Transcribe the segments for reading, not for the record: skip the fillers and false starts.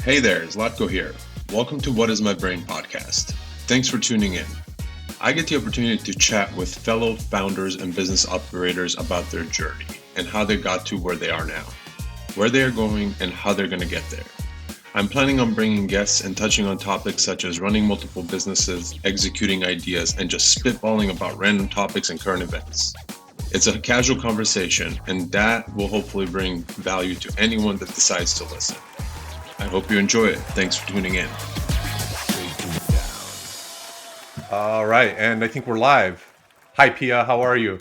Hey there, Zlatko here. Welcome to What is My Brain podcast. Thanks for tuning in. I get the opportunity to chat with fellow founders and business operators about their journey and how they got to where they are now, where they are going, and how they're going to get there. I'm planning on bringing guests and touching on topics such as running multiple businesses, executing ideas, and just spitballing about random topics and current events. It's a casual conversation, and that will hopefully bring value to anyone that decides to listen. I hope you enjoy it. Thanks for tuning in. All right, and I think we're live. Hi, Pia. How are you?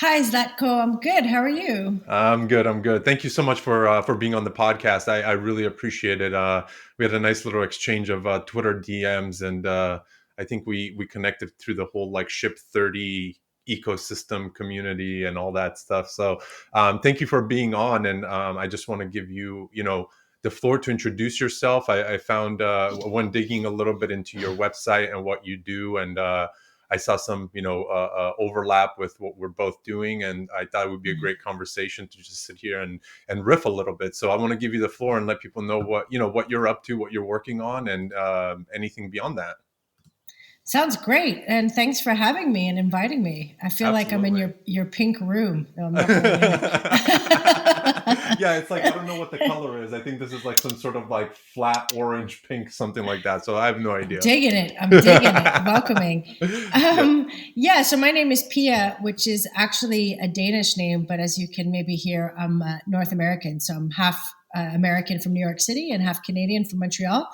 Hi, Zlatko. I'm good. How are you? I'm good. Thank you so much for being on the podcast. I really appreciate it. We had a nice little exchange of Twitter DMs, and I think we connected through the whole like Ship 30 ecosystem community and all that stuff. So thank you for being on, and I just want to give you, the floor to introduce yourself. I found when digging a little bit into your website and what you do, and I saw some, overlap with what we're both doing, and I thought it would be a great conversation to just sit here and riff a little bit. So I want to give you the floor and let people know what you're up to, what you're working on, and anything beyond that. Sounds great. And thanks for having me and inviting me. I feel like I'm in your pink room. No, I'm not Yeah, it's like, I don't know what the color is. I think this is like some sort of like flat orange pink, something like that. So I have no idea. I'm digging it. Welcoming. So my name is Pia, which is actually a Danish name, but as you can maybe hear, I'm North American. So I'm half American from New York City and half Canadian from Montreal.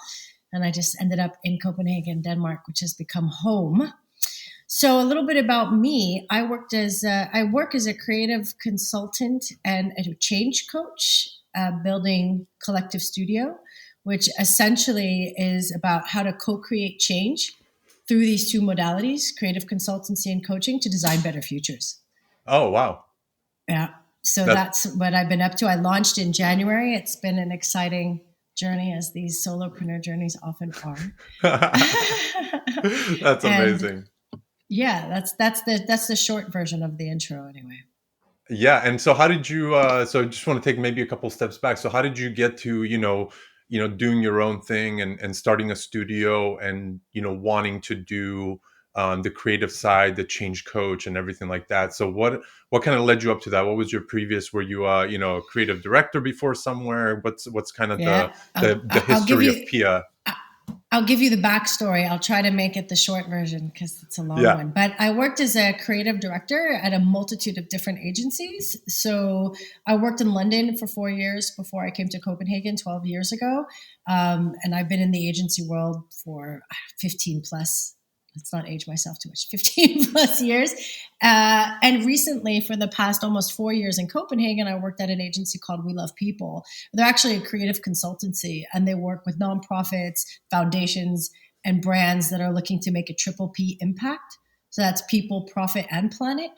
And I just ended up in Copenhagen, Denmark, which has become home. So a little bit about me. I work as a creative consultant and a change coach, building Collective Studio, which essentially is about how to co-create change through these two modalities, creative consultancy and coaching, to design better futures. Oh, wow. Yeah. So that's what I've been up to. I launched in January. It's been an exciting journey, as these solopreneur journeys often are. That's amazing. That's the short version of the intro anyway. Yeah. And so how did you, so just want to take maybe a couple steps back. So how did you get to, doing your own thing and starting a studio and, wanting to do the creative side, the change coach and everything like that. So what kind of led you up to that? What was your previous, were you, a creative director before somewhere? What's kind of the history of Pia? I'll give you the backstory. I'll try to make it the short version because it's a long one. But I worked as a creative director at a multitude of different agencies. So I worked in London for 4 years before I came to Copenhagen 12 years ago. And I've been in the agency world for 15 plus. Let's not age myself too much, 15 plus years. And recently, for the past almost 4 years in Copenhagen, I worked at an agency called We Love People. They're actually a creative consultancy, and they work with nonprofits, foundations, and brands that are looking to make a triple P impact. So that's people, profit, and planet.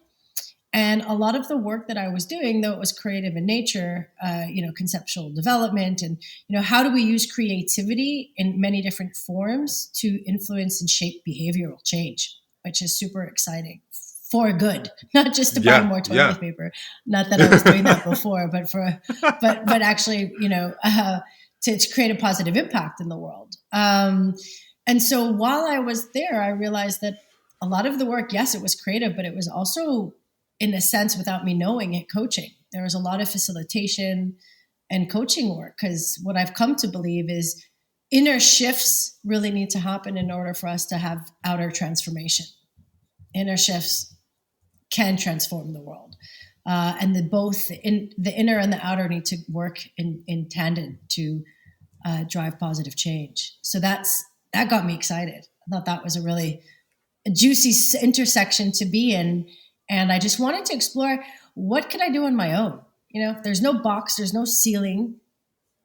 And a lot of the work that I was doing, though it was creative in nature, conceptual development, and how do we use creativity in many different forms to influence and shape behavioral change, which is super exciting for good, not just to buy more toilet paper. Not that I was doing that before, but actually, to create a positive impact in the world. And so while I was there, I realized that a lot of the work, yes, it was creative, but it was also, in a sense, without me knowing it, coaching. There was a lot of facilitation and coaching work, because what I've come to believe is inner shifts really need to happen in order for us to have outer transformation. Inner shifts can transform the world. And the inner and the outer need to work in tandem to drive positive change. So that got me excited. I thought that was a really juicy intersection to be in. And I just wanted to explore, what could I do on my own? There's no box, there's no ceiling.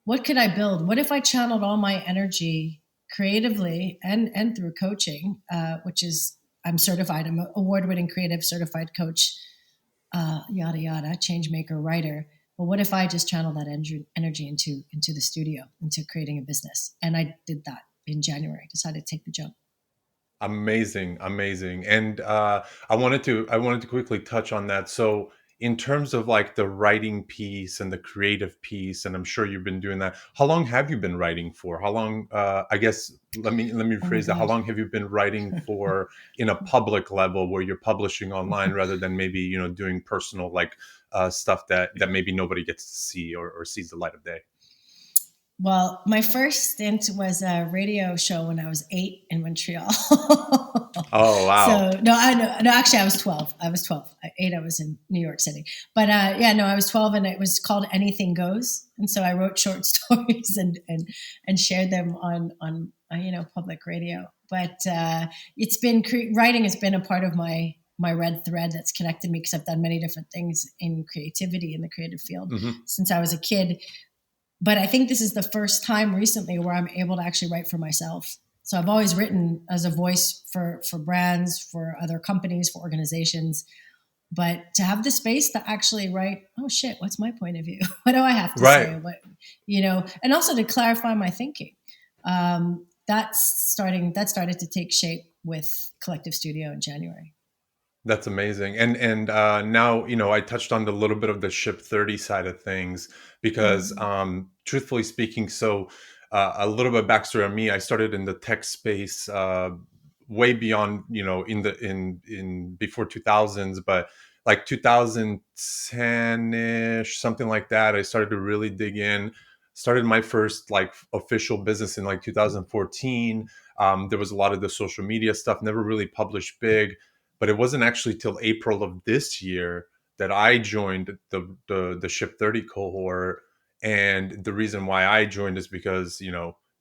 What could I build? What if I channeled all my energy creatively and through coaching, which is, I'm certified. I'm an award-winning creative certified coach, yada, yada, change maker, writer. But what if I just channeled that energy into the studio, into creating a business? And I did that in January, decided to take the jump. Amazing. And I wanted to quickly touch on that. So in terms of like the writing piece and the creative piece, and I'm sure you've been doing that. How long have you been writing for? How long? I guess let me Oh my rephrase that. How God. long have you been writing for in a public level where you're publishing online rather than maybe doing personal like stuff that maybe nobody gets to see or sees the light of day? Well, my first stint was a radio show when I was 8 in Montreal. Oh wow. So no, I know. No, actually, I was 12. I was 12. 8, I was in New York City. But yeah, no, I was 12, and it was called Anything Goes. And so I wrote short stories and shared them on public radio. But it's been writing has been a part of my red thread that's connected me because I've done many different things in creativity in the creative field Mm-hmm. since I was a kid. But I think this is the first time recently where I'm able to actually write for myself. So I've always written as a voice for brands, for other companies, for organizations. But to have the space to actually write, oh shit, what's my point of view? What do I have to Right. say? And also to clarify my thinking. That started to take shape with Collective Studio in January. That's amazing. And now, I touched on a little bit of the Ship 30 side of things because truthfully speaking, so a little bit of backstory on me, I started in the tech space way beyond, in before 2000s, but like 2010-ish, something like that, I started to really dig in. Started my first like official business in like 2014. There was a lot of the social media stuff, never really published big, but it wasn't actually till April of this year that I joined the Ship 30 cohort. And the reason why I joined is because,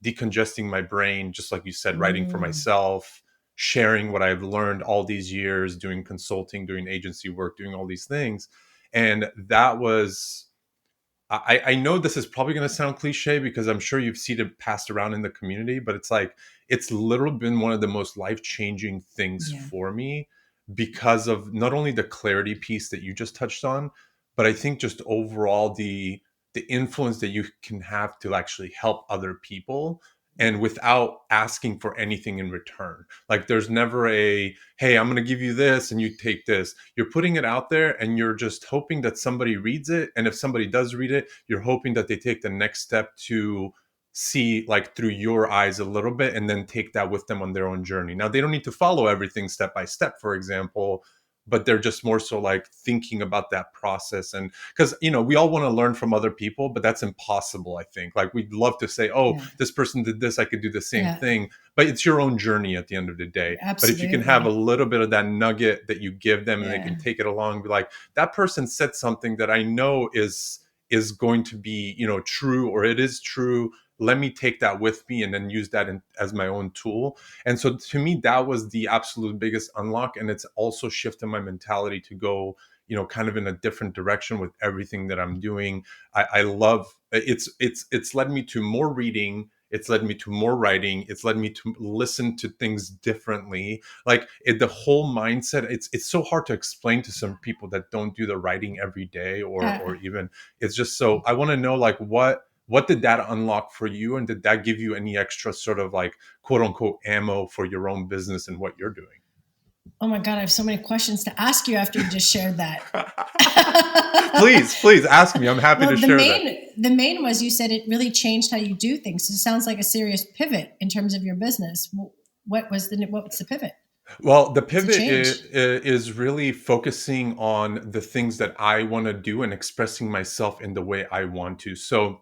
decongesting my brain, just like you said, writing for myself, sharing what I've learned all these years, doing consulting, doing agency work, doing all these things. And that was, I know this is probably going to sound cliche because I'm sure you've seen it passed around in the community, but it's like, it's literally been one of the most life-changing things Yeah. for me because of not only the clarity piece that you just touched on, but I think just overall the influence that you can have to actually help other people and without asking for anything in return. Like there's never a, hey, I'm going to give you this and you take this. You're putting it out there and you're just hoping that somebody reads it. And if somebody does read it, you're hoping that they take the next step to see like through your eyes a little bit and then take that with them on their own journey. Now, they don't need to follow everything step by step, for example, but they're just more so like thinking about that process. And because we all want to learn from other people, but that's impossible. I think like we'd love to say, oh, Yeah. this person did this, I could do the same Yeah. thing, but it's your own journey at the end of the day. But if you can have a Absolutely. little bit of that nugget that you give them and they Yeah. can take it along and be like, that person said something that I know is going to be true, or it is true, let me take that with me and then use that as my own tool. And so to me, that was the absolute biggest unlock. And it's also shifted my mentality to go, kind of in a different direction with everything that I'm doing. I love it's led me to more reading. It's led me to more writing. It's led me to listen to things differently. Like the whole mindset. It's so hard to explain to some people that don't do the writing every day, or even it's just so. I want to know like what did that unlock for you, and did that give you any extra sort of like quote unquote ammo for your own business and what you're doing? Oh my God, I have so many questions to ask you after you just shared that. Please ask me. I'm happy Well, to share that. the main was you said it really changed how you do things. It sounds like a serious pivot in terms of your business. What's the pivot? Well, the What's the pivot change? is really focusing on the things that I want to do and expressing myself in the way I want to. So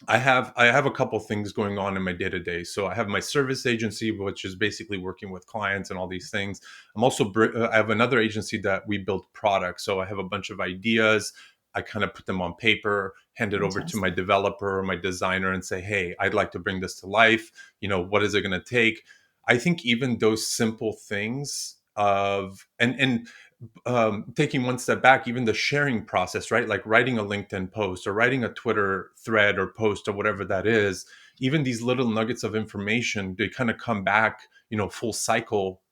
I have a couple things going on in my day to day. So I have my service agency, which is basically working with clients and all these things. I have another agency that we build products. So I have a bunch of ideas. I kind of put them on paper, hand it over to my Fantastic. developer or my designer, and say, "Hey, I'd like to bring this to life. What is it going to take?" I think even those simple things of and taking one step back, even the sharing process, right? Like writing a LinkedIn post or writing a Twitter thread or post or whatever that is, even these little nuggets of information, they kind of come back, full cycle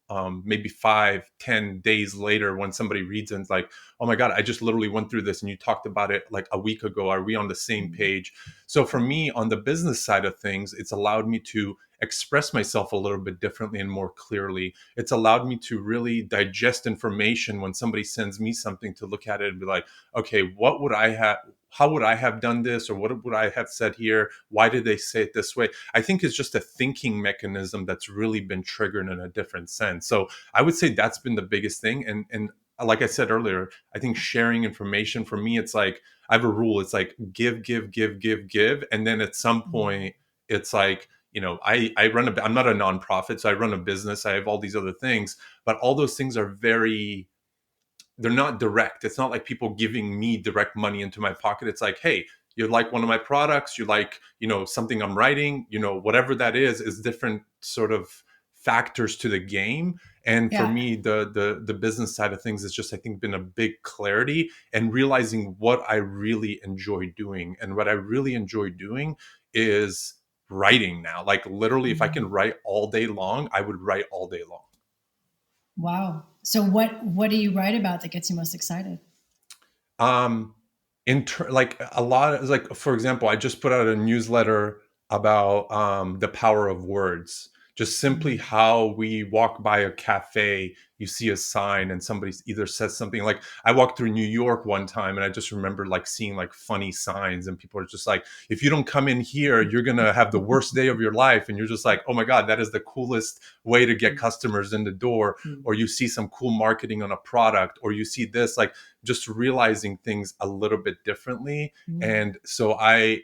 maybe 5-10 days later when somebody reads and it's like, oh my God, I just literally went through this and you talked about it like a week ago. Are we on the same page? So for me, on the business side of things, it's allowed me to express myself a little bit differently and more clearly. It's allowed me to really digest information when somebody sends me something, to look at it and be like, okay, what would I have? How would I have done this? Or what would I have said here? Why did they say it this way? I think it's just a thinking mechanism that's really been triggered in a different sense. So I would say that's been the biggest thing. And like I said earlier, I think sharing information, for me, it's like, I have a rule. It's like give, give, give, give, give. And then at some point, it's like, I'm not a nonprofit, so I run a business. I have all these other things, but all those things are they're not direct. It's not like people giving me direct money into my pocket. It's like, hey, you like one of my products, you like, something I'm writing, whatever that is different sort of factors to the game. And for me, the business side of things is just, I think, been a big clarity and realizing what I really enjoy doing. And what I really enjoy doing is writing now. Like literally, if I can write all day long, I would write all day long. Wow. So what do you write about that gets you most excited? Like a lot, like, for example, I just put out a newsletter about the power of words. Just simply how we walk by a cafe, you see a sign and somebody either says something. Like I walked through New York one time and I just remember like seeing like funny signs and people are just like, if you don't come in here, you're going to have the worst day of your life. And you're just like, oh my God, that is the coolest way to get customers in the door. Or you see some cool marketing on a product, or you see this, like just realizing things a little bit differently. And so I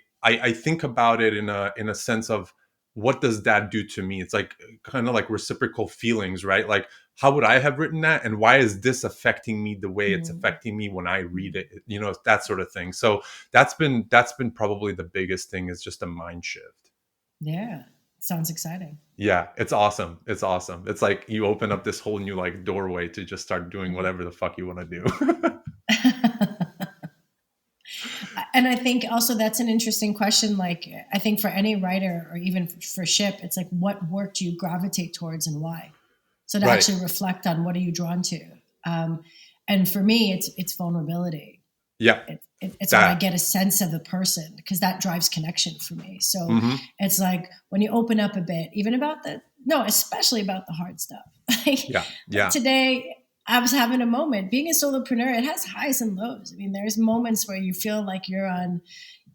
think about it in a sense of, what does that do to me? It's like kind of like reciprocal feelings, right? Like, how would I have written that? And why is this affecting me the way it's affecting me when I read it? That sort of thing. So that's been probably the biggest thing, is just a mind shift. Yeah. Sounds exciting. Yeah, it's awesome. It's awesome. It's like you open up this whole new like doorway to just start doing whatever the fuck you want to do. And I think also that's an interesting question. Like, I think for any writer or even for Ship, it's like, what work do you gravitate towards and why? So to actually reflect on, what are you drawn to? And for me, it's vulnerability. Yeah. It's when I get a sense of the person, because that drives connection for me. So it's like when you open up a bit, even about especially about the hard stuff. Today, I was having a moment. Being a solopreneur, it has highs and lows. I mean, there's moments where you feel like you're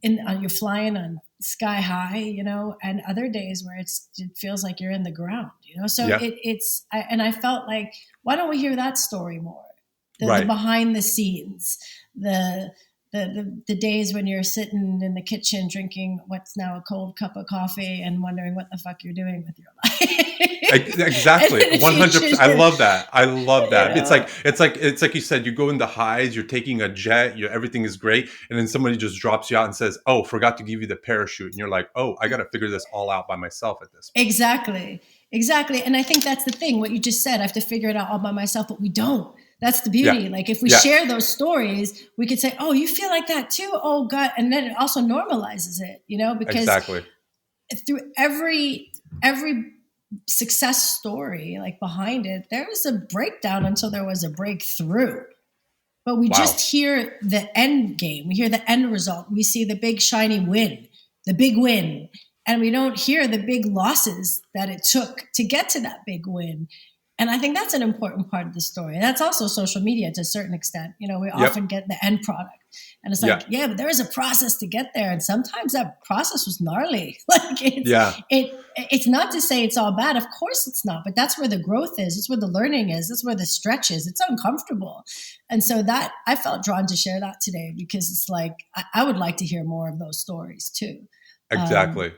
you're flying on sky high, and other days where it feels like you're in the ground, So I felt like, why don't we hear that story more? The behind the scenes, the days when you're sitting in the kitchen drinking what's now a cold cup of coffee and wondering what the fuck you're doing with your life. Exactly. 100%. I love that. It's like you said, you go in the highs, you're taking a jet, everything is great. And then somebody just drops you out and says, oh, forgot to give you the parachute. And you're like, oh, I got to figure this all out by myself at this point. Exactly. And I think that's the thing, what you just said, I have to figure it out all by myself, but we don't. That's the beauty. Like if we share those stories, we could say, oh, you feel like that too? Oh God. And then it also normalizes it, because through every success story, like behind it, there was a breakdown until there was a breakthrough. But we just hear the end game. We hear the end result. We see the big shiny win, the big win. And we don't hear the big losses that it took to get to that big win. And I think that's an important part of the story. And that's also social media to a certain extent. We often get the end product. And it's like, but there is a process to get there. And sometimes that process was gnarly. Like it's not to say it's all bad. Of course it's not. But that's where the growth is. It's where the learning is. That's where the stretch is. It's uncomfortable. And so that I felt drawn to share that today, because it's like, I would like to hear more of those stories too. Exactly.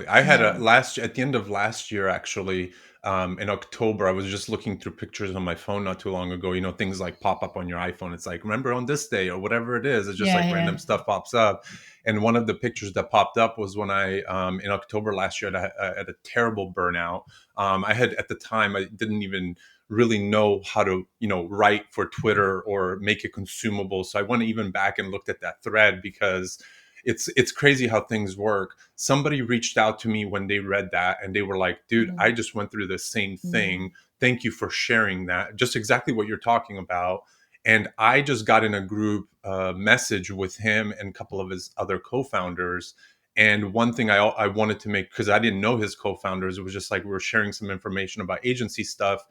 I had at the end of last year, actually, in October, I was just looking through pictures on my phone not too long ago. Things like pop up on your iPhone. It's like, remember on this day or whatever it is. It's just random stuff pops up. And one of the pictures that popped up was when I, in October last year, I had a terrible burnout. I had, at the time, I didn't even really know how to, write for Twitter or make it consumable. So I went even back and looked at that thread, because it's crazy how things work. Somebody reached out to me when they read that and they were like, dude, I just went through the same thing. thank you for sharing that. Just exactly what you're talking about. And I just got in a group message with him and a couple of his other co-founders. And one thing I wanted to make, because I didn't know his co-founders, it was just like we were sharing some information about agency stuff.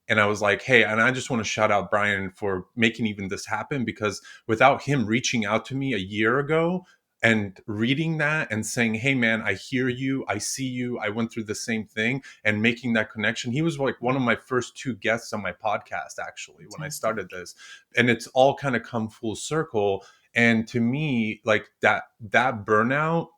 And I was like, hey, and I just want to shout out Brian for making even this happen, because without him reaching out to me a year ago and reading that and saying, hey, man, I hear you, I see you, I went through the same thing, and making that connection. He was like one of my first two guests on my podcast, actually, when I started this. And it's all kind of come full circle. And to me, like that burnout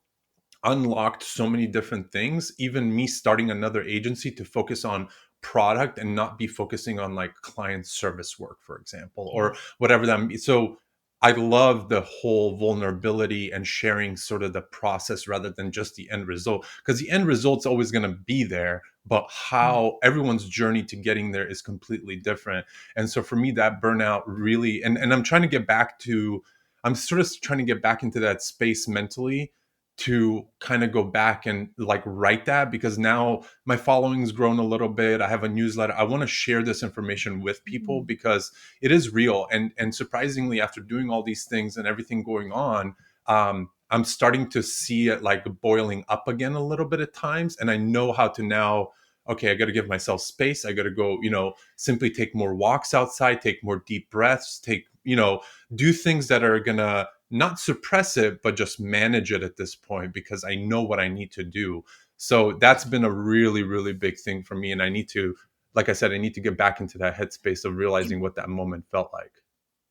unlocked so many different things, even me starting another agency to focus on product and not be focusing on like client service work, for example, or whatever that means. So I love the whole vulnerability and sharing sort of the process rather than just the end result, because the end result's always going to be there, but how everyone's journey to getting there is completely different. And so for me, that burnout really, and I'm trying to get back to, I'm sort of trying to get back into that space mentally to kind of go back and like write that, because now my following's grown a little bit. I have a newsletter. I want to share this information with people because it is real. And surprisingly, after doing all these things and everything going on, I'm starting to see it like boiling up again a little bit at times. And I know how to now, okay, I got to give myself space. I got to go, simply take more walks outside, take more deep breaths, do things that are going to not suppress it, but just manage it at this point, because I know what I need to do. So that's been a really, really big thing for me. And I need to, like I said, I need to get back into that headspace of realizing what that moment felt like.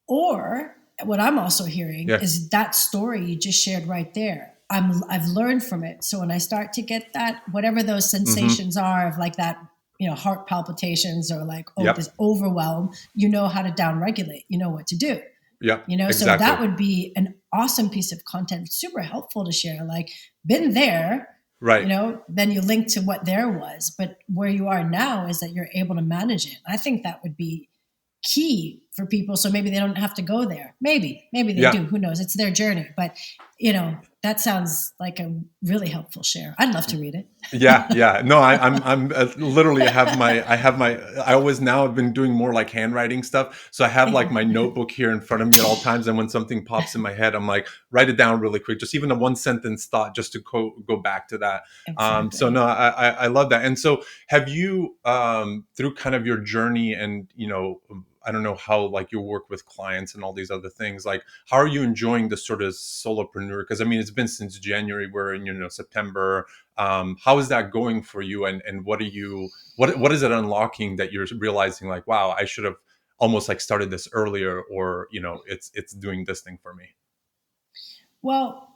Or what I'm also hearing is that story you just shared right there. I've learned from it. So when I start to get that, whatever those sensations are of like that, heart palpitations or like, this overwhelm, you know how to downregulate, you know what to do. Yeah. Exactly. So that would be an awesome piece of content, super helpful to share. Like, been there, right? Then you link to what there was, but where you are now is that you're able to manage it. I think that would be key for people. So maybe they don't have to go there. Maybe they do. Who knows? It's their journey. But that sounds like a really helpful share. I'd love to read it. Yeah. No, I'm literally I always now have been doing more like handwriting stuff. So I have like my notebook here in front of me at all times. And when something pops in my head, I'm like, write it down really quick. Just even a one sentence thought just to go back to that. Exactly. So no, I love that. And so have you, through kind of your journey and, I don't know how like you work with clients and all these other things, like how are you enjoying the sort of solopreneur? Because I mean, it's been since January, we're in, September. How is that going for you? And what is it unlocking that you're realizing like, wow, I should have almost like started this earlier, or, it's doing this thing for me? Well,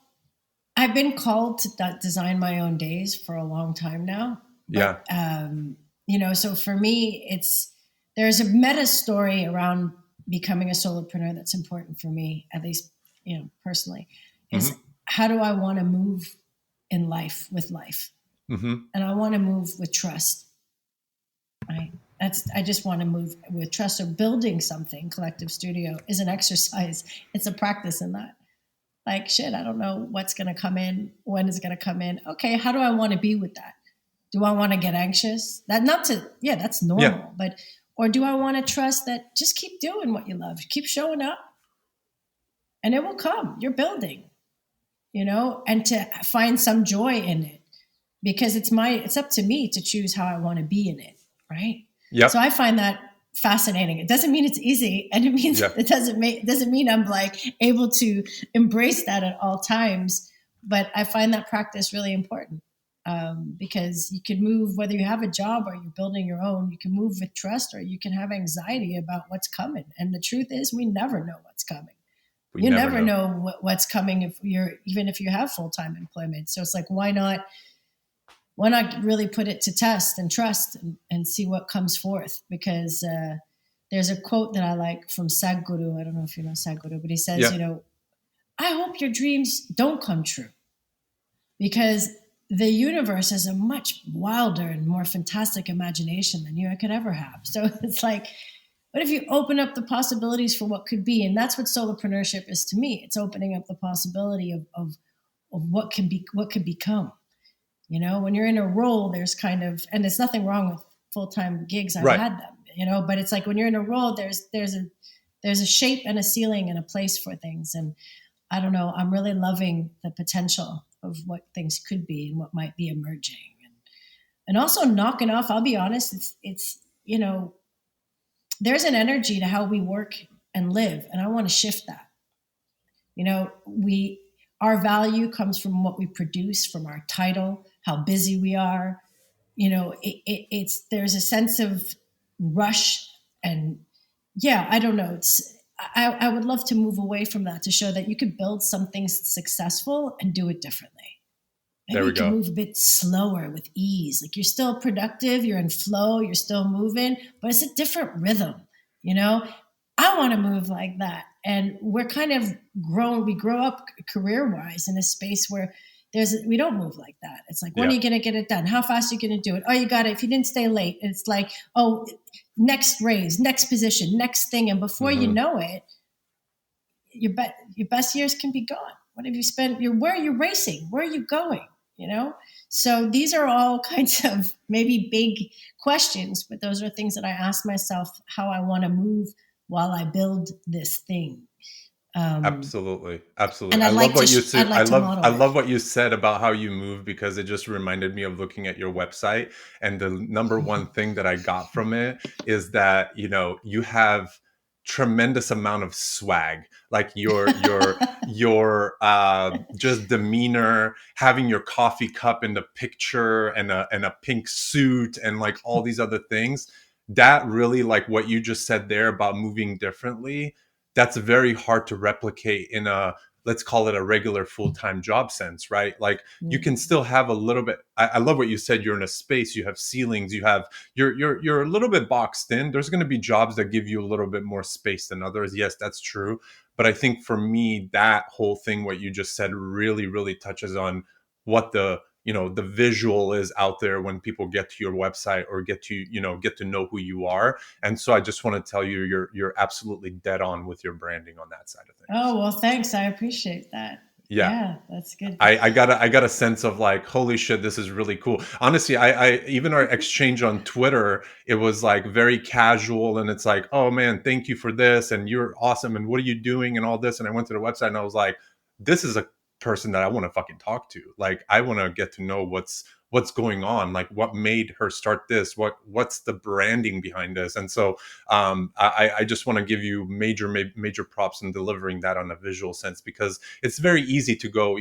I've been called to design my own days for a long time now. But, so for me, there's a meta story around becoming a solopreneur that's important for me, at least, personally, is how do I want to move in life with life? And I want to move with trust, right? I just want to move with trust. So building something, Collective Studio, is an exercise. It's a practice in that. Like, shit, I don't know what's going to come in, when it's going to come in. Okay, how do I want to be with that? Do I want to get anxious? That's normal. Yeah. Or do I want to trust that just keep doing what you love, keep showing up, and it will come. You're building, and to find some joy in it, because it's up to me to choose how I want to be in it, right? Yeah. So I find that fascinating. It doesn't mean it's easy, and it doesn't mean I'm like able to embrace that at all times. But I find that practice really important. Because you can move, whether you have a job or you're building your own, you can move with trust, or you can have anxiety about what's coming. And the truth is, we never know what's coming. You never know what's coming even if you have full-time employment. So it's like, why not really put it to test and trust and see what comes forth? Because there's a quote that I like from Sadhguru. I don't know if you know Sadhguru, but he says, I hope your dreams don't come true, because the universe has a much wilder and more fantastic imagination than you could ever have. So it's like, what if you open up the possibilities for what could be? And that's what solopreneurship is to me. It's opening up the possibility of what could become. When you're in a role, there's kind of, and there's nothing wrong with full-time gigs, I've Right. had them, you know, but it's like when you're in a role, there's a shape and a ceiling and a place for things. And I don't know, I'm really loving the potential of what things could be and what might be emerging. And also knocking off, I'll be honest, it's, you know, there's an energy to how we work and live. And I want to shift that. You know, our value comes from what we produce, from our title, how busy we are. You know, there's a sense of rush and yeah, I don't know. I would love to move away from that to show that you could build something successful and do it differently. There Maybe we you can go. move a bit slower with ease. Like you're still productive, you're in flow, you're still moving, but it's a different rhythm, you know? I want to move like that. And we're kind of we grow up career-wise in a space where we don't move like that. It's like, when are you going to get it done? How fast are you going to do it? Oh, you got it. If you didn't stay late, it's like, oh, next raise, next position, next thing. And before you know it, your best years can be gone. What have you spent? Where are you racing? Where are you going? You know? So these are all kinds of maybe big questions, but those are things that I ask myself how I want to move while I build this thing. Absolutely. And I love what you I'd said. like to I model it. love what you said about how you move, because it just reminded me of looking at your website. And the number one thing that I got from it is that, you know, you have tremendous amount of swag. Like your just demeanor, having your coffee cup in the picture, and a pink suit, and like all these other things. That really, like what you just said there about moving differently, that's very hard to replicate in a, let's call it, a regular full-time job sense, right? Like you can still have a little bit. I love what you said. You're in a space, you have ceilings, you're a little bit boxed in. There's going to be jobs that give you a little bit more space than others. Yes, that's true. But I think for me, that whole thing, what you just said, really, really touches on what the visual is out there when people get to your website or get to know who you are. And so I just want to tell you, you're absolutely dead on with your branding on that side of things. Oh, well, thanks. I appreciate that. Yeah. Yeah, that's good. I got a sense of like, holy shit, this is really cool. Honestly, I even our exchange on Twitter, it was like very casual, and it's like, oh man, thank you for this, and you're awesome, and what are you doing, and all this. And I went to the website and I was like, this is a person that I want to fucking talk to. Like, I want to get to know what's going on, like what made her start this, what's the branding behind this. And so I just want to give you major props in delivering that on a visual sense, because it's very easy to go,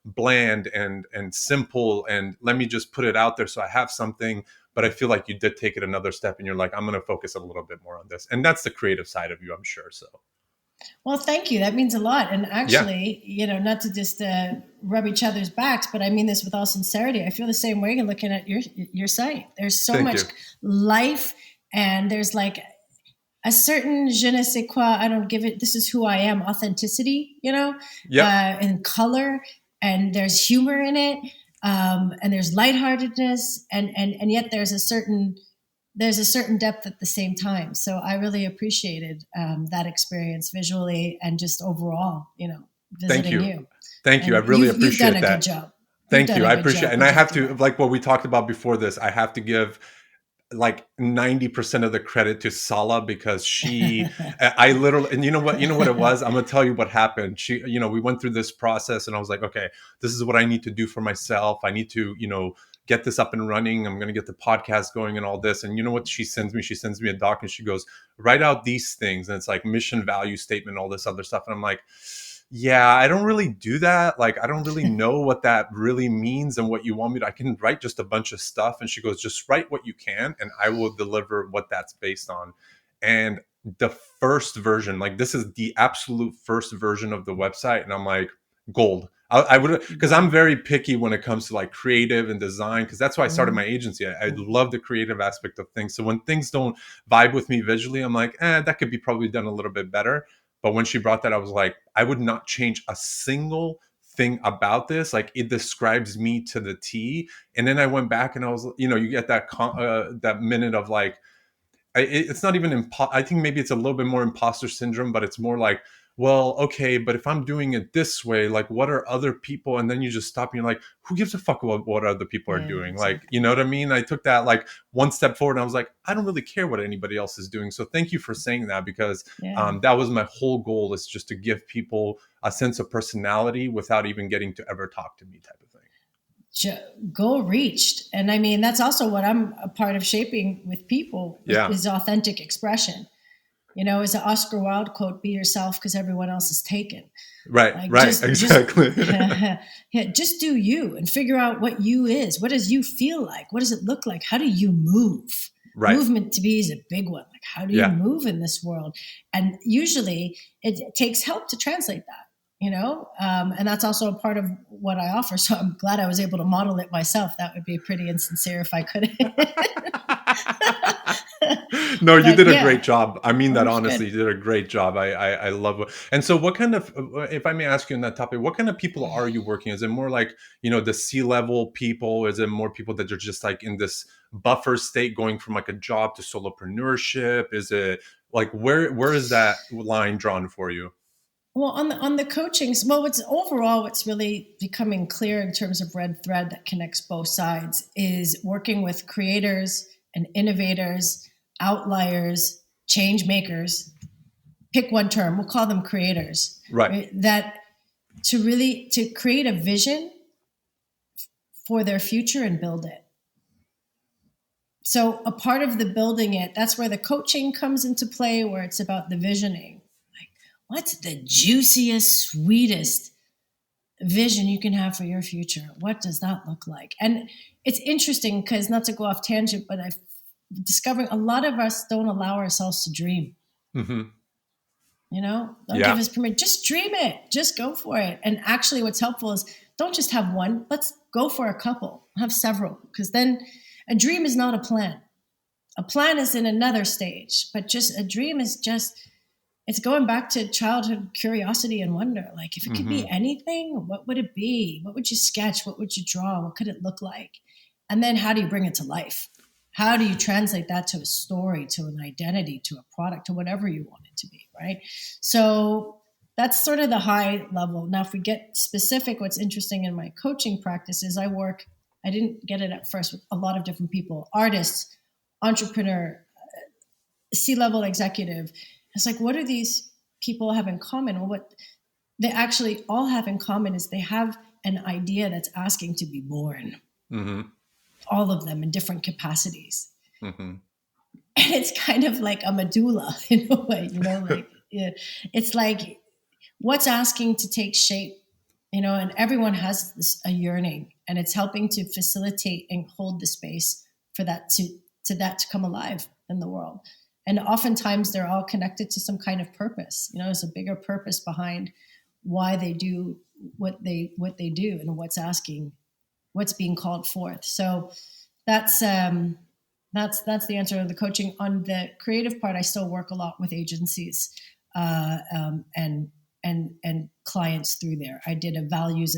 bland and simple, and let me just put it out there so I have something. But I feel like you did take it another step, and you're like, I'm going to focus a little bit more on this, and that's the creative side of you, I'm sure. So well, thank you. That means a lot. And yeah. actually, not to just rub each other's backs, but I mean this with all sincerity. I feel the same way looking at your site. There's so Thank much you. life, and there's like a certain je ne sais quoi. I don't give it. This is who I am. Authenticity, and color, and there's humor in it, and there's lightheartedness, and yet there's a certain depth at the same time. So I really appreciated that experience visually and just overall, visiting you. Thank you. I And really you've done appreciate a that. good job. Thank you. I appreciate it. And I have to, like what we talked about before this, I have to give like 90% of the credit to Sala, because I literally, and you know what it was? I'm going to tell you what happened. We went through this process, and I was like, okay, this is what I need to do for myself. I need to, get this up and running. I'm going to get the podcast going and all this. And you know what she sends me? She sends me a doc, and she goes, write out these things. And it's like mission, value statement, all this other stuff. And I'm like, yeah, I don't really do that. Like, I don't really know what that really means and what you want me to. I can write just a bunch of stuff. And she goes, just write what you can, and I will deliver what that's based on. And the first version, like, this is the absolute first version of the website. And I'm like, gold. I would, because I'm very picky when it comes to like creative and design, because that's why I started my agency. I love the creative aspect of things. So when things don't vibe with me visually, I'm like, that could be probably done a little bit better. But when she brought that, I was like, I would not change a single thing about this. Like, it describes me to the T. And then I went back, and I was, you get that minute of like, it's not even, I think maybe it's a little bit more imposter syndrome, but it's more like, well, okay, but if I'm doing it this way, like what are other people? And then you just stop and you're like, who gives a fuck about what other people are Yeah, doing? Like, you exactly. know what I mean? I took that like one step forward and I was like, I don't really care what anybody else is doing. So thank you for saying that, because Yeah. that was my whole goal, is just to give people a sense of personality without even getting to ever talk to me, type of thing. Goal reached. And I mean, that's also what I'm a part of shaping with people, Yeah. is authentic expression. You know, is an Oscar Wilde quote, "Be yourself because everyone else is taken." Right. Like Right. Exactly. yeah, just do you and figure out what you is. What does you feel like? What does it look like? How do you move? Right. Movement to me is a big one. Like, how do you Yeah. move in this world? And usually it takes help to translate that, you know? And that's also a part of what I offer. So I'm glad I was able to model it myself. That would be pretty insincere if I couldn't. No, you But did a yeah, great job. I mean that oh, honestly. good. You did a great job. I love it. And so what kind of, if I may ask you on that topic, what kind of people are you working? Is it more like, the C-level people? Is it more people that are just like in this buffer state, going from like a job to solopreneurship? Is it like, where is that line drawn for you? Well, on the coachings, well, what's really becoming clear in terms of red thread that connects both sides is working with creators and innovators, outliers, change makers. Pick one term. We'll call them creators. Right. Right? That to create a vision for their future and build it. So a part of the building it, that's where the coaching comes into play, where it's about the visioning. Like, what's the juiciest, sweetest vision you can have for your future? What does that look like? And it's interesting because, not to go off tangent, but I've discovered a lot of us don't allow ourselves to dream. Mm-hmm. Don't give Yeah. us permission. Just dream it. Just go for it. And actually, what's helpful is don't just have one. Let's go for a couple. Have several, because then a dream is not a plan. A plan is in another stage, but just a dream is just, it's going back to childhood curiosity and wonder. Like, if it could be Mm-hmm. anything, what would it be? What would you sketch? What would you draw? What could it look like? And then how do you bring it to life? How do you translate that to a story, to an identity, to a product, to whatever you want it to be, right? So that's sort of the high level. Now, if we get specific, what's interesting in my coaching practice is I didn't get it at first, with a lot of different people, artists, entrepreneur, C-level executive. It's like, what do these people have in common? Well, what they actually all have in common is they have an idea that's asking to be born. Mm-hmm. All of them in different capacities. Mm-hmm. And it's kind of like a medulla in a way, like it's like what's asking to take shape, and everyone has a yearning, and it's helping to facilitate and hold the space for that to come alive in the world. And oftentimes they're all connected to some kind of purpose. There's a bigger purpose behind why they do what they do, and what's being called forth. So that's the answer to the coaching. On the creative part, I still work a lot with agencies and clients through there. I did a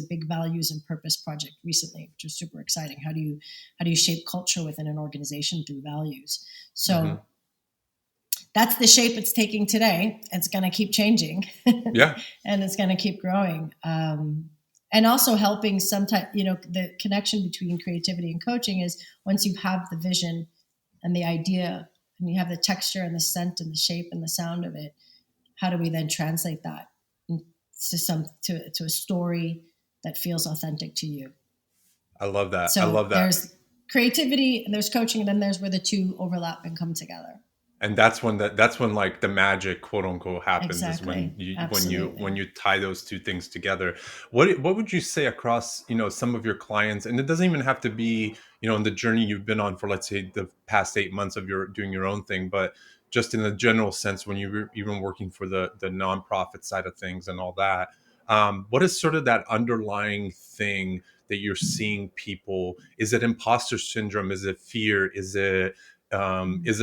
big values and purpose project recently, which was super exciting. How do you shape culture within an organization through values? So Mm-hmm. that's the shape it's taking today. It's going to keep changing. Yeah. And it's going to keep growing. And also helping the connection between creativity and coaching is, once you have the vision and the idea, and you have the texture and the scent and the shape and the sound of it, how do we then translate that to a story that feels authentic to you? I love that. I So love that. there's creativity and there's coaching, and then there's where the two overlap and come together. And that's when like the magic, quote unquote, happens, is when Exactly. you tie those two things together. What would you say across some of your clients, and it doesn't even have to be in the journey you've been on for, let's say, the past 8 months of your doing your own thing, but just in a general sense, when you were even working for the nonprofit side of things and all that, what is sort of that underlying thing that you're seeing people? Is it imposter syndrome? Is it fear? Is it what is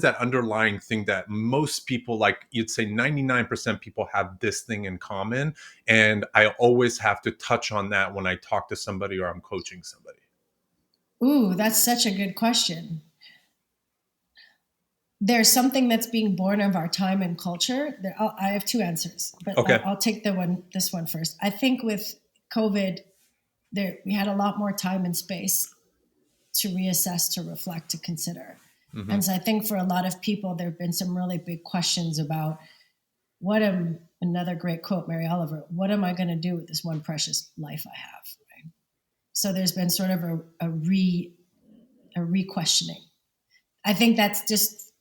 that underlying thing that most people, like you'd say 99% people have this thing in common, and I always have to touch on that when I talk to somebody or I'm coaching somebody? Ooh, that's such a good question. there's something that's being born of our time and culture. I have two answers, but Okay. I'll take this one first. I think with COVID, we had a lot more time and space to reassess, to reflect, to consider. Mm-hmm. And so I think for a lot of people, there have been some really big questions about another great quote, Mary Oliver, what am I going to do with this one precious life I have? Right? So there's been sort of a re-questioning. I think that's just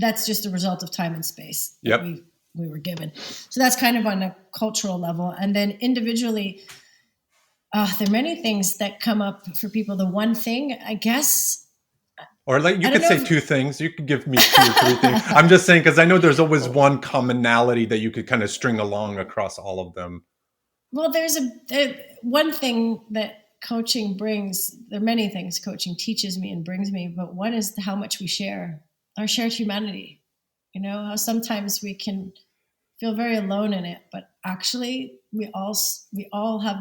a result of time and space that we were given. So that's kind of on a cultural level. And then individually, there are many things that come up for people. The one thing, I guess, or like you could say two things. You could give me 2 or 3 things. I'm just saying, because I know there's always one commonality that you could kind of string along across all of them. Well, there's one thing that coaching brings. There are many things coaching teaches me and brings me, but one is how much we share, our shared humanity. You know, how sometimes we can feel very alone in it, but actually we all have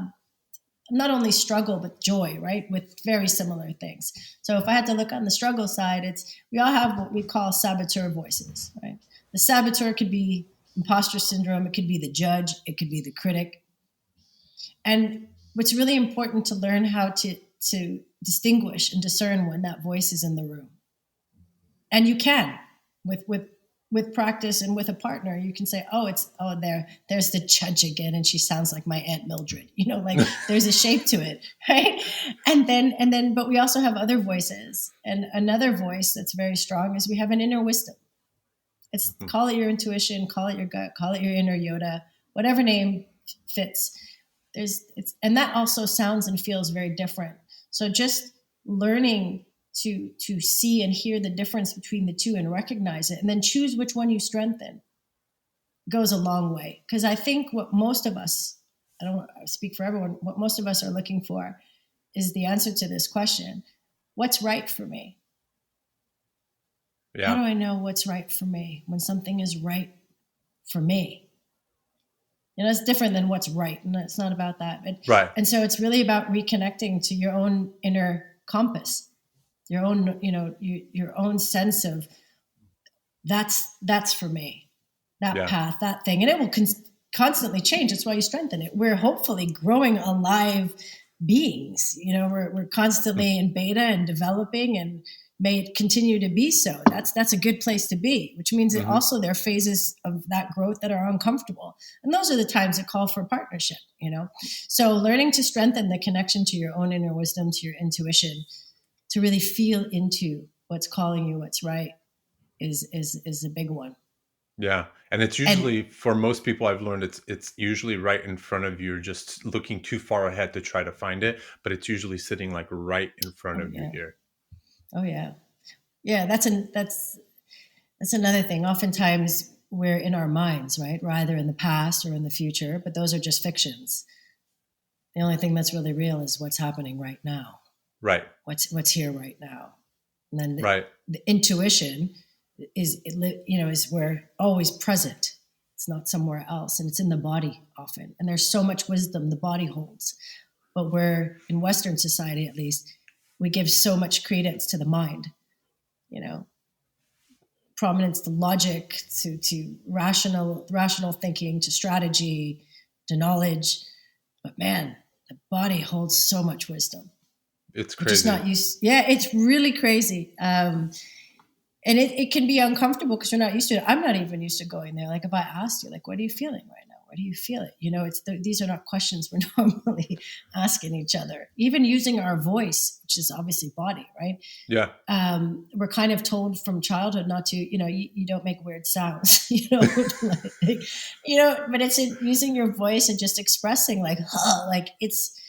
not only struggle but joy, right, with very similar things. So if I had to look on the struggle side, we all have what we call saboteur voices, right? The saboteur could be imposter syndrome, it could be the judge, it could be the critic. And what's really important to learn how to distinguish and discern when that voice is in the room. And you can with practice and with a partner, you can say, there's the judge again, and she sounds like my Aunt Mildred. You know, like there's a shape to it, right? And then, but we also have other voices, and another voice that's very strong is we have an inner wisdom. It's call it your intuition, call it your gut, call it your inner Yoda, whatever name fits. And that also sounds and feels very different. So just learning to see and hear the difference between the two and recognize it, and then choose which one you strengthen, goes a long way. Because I think what most of us, I don't want to speak for everyone, what most of us are looking for is the answer to this question: what's right for me? Yeah. How do I know what's right for me when something is right for me? You know, it's different than what's right, and it's not about that. Right. And so it's really about reconnecting to your own inner compass, your own, your own sense of that's for me, that path, that thing, and it will constantly change. That's why you strengthen it. We're hopefully growing alive beings. You know, we're constantly in beta and developing, and may it continue to be so. That's a good place to be, which means that also there are phases of that growth that are uncomfortable. And those are the times that call for partnership, you know? So learning to strengthen the connection to your own inner wisdom, to your intuition, to really feel into what's calling you, what's right, is a big one. Yeah. And it's usually, for most people I've learned, it's usually right in front of you. You're just looking too far ahead to try to find it, but it's usually sitting like right in front of you here. Oh yeah. Yeah, that's another thing. Oftentimes we're in our minds, right? We're either in the past or in the future, but those are just fictions. The only thing that's really real is what's happening right now. Right. What's here right now. And then the intuition is we're always present. It's not somewhere else, and it's in the body often. And there's so much wisdom the body holds. But we're, in Western society at least, we give so much credence to the mind, you know, prominence to logic, to rational thinking, to strategy, to knowledge. But man, the body holds so much wisdom. It's crazy. We're just not used. Yeah, it's really crazy. And it can be uncomfortable because you're not used to it. I'm not even used to going there. Like if I asked you, like, what are you feeling right now? What do you feel it? You know, these are not questions we're normally asking each other. Even using our voice, which is obviously body, right? Yeah. We're kind of told from childhood not to, you don't make weird sounds, but it's using your voice and just expressing like it's,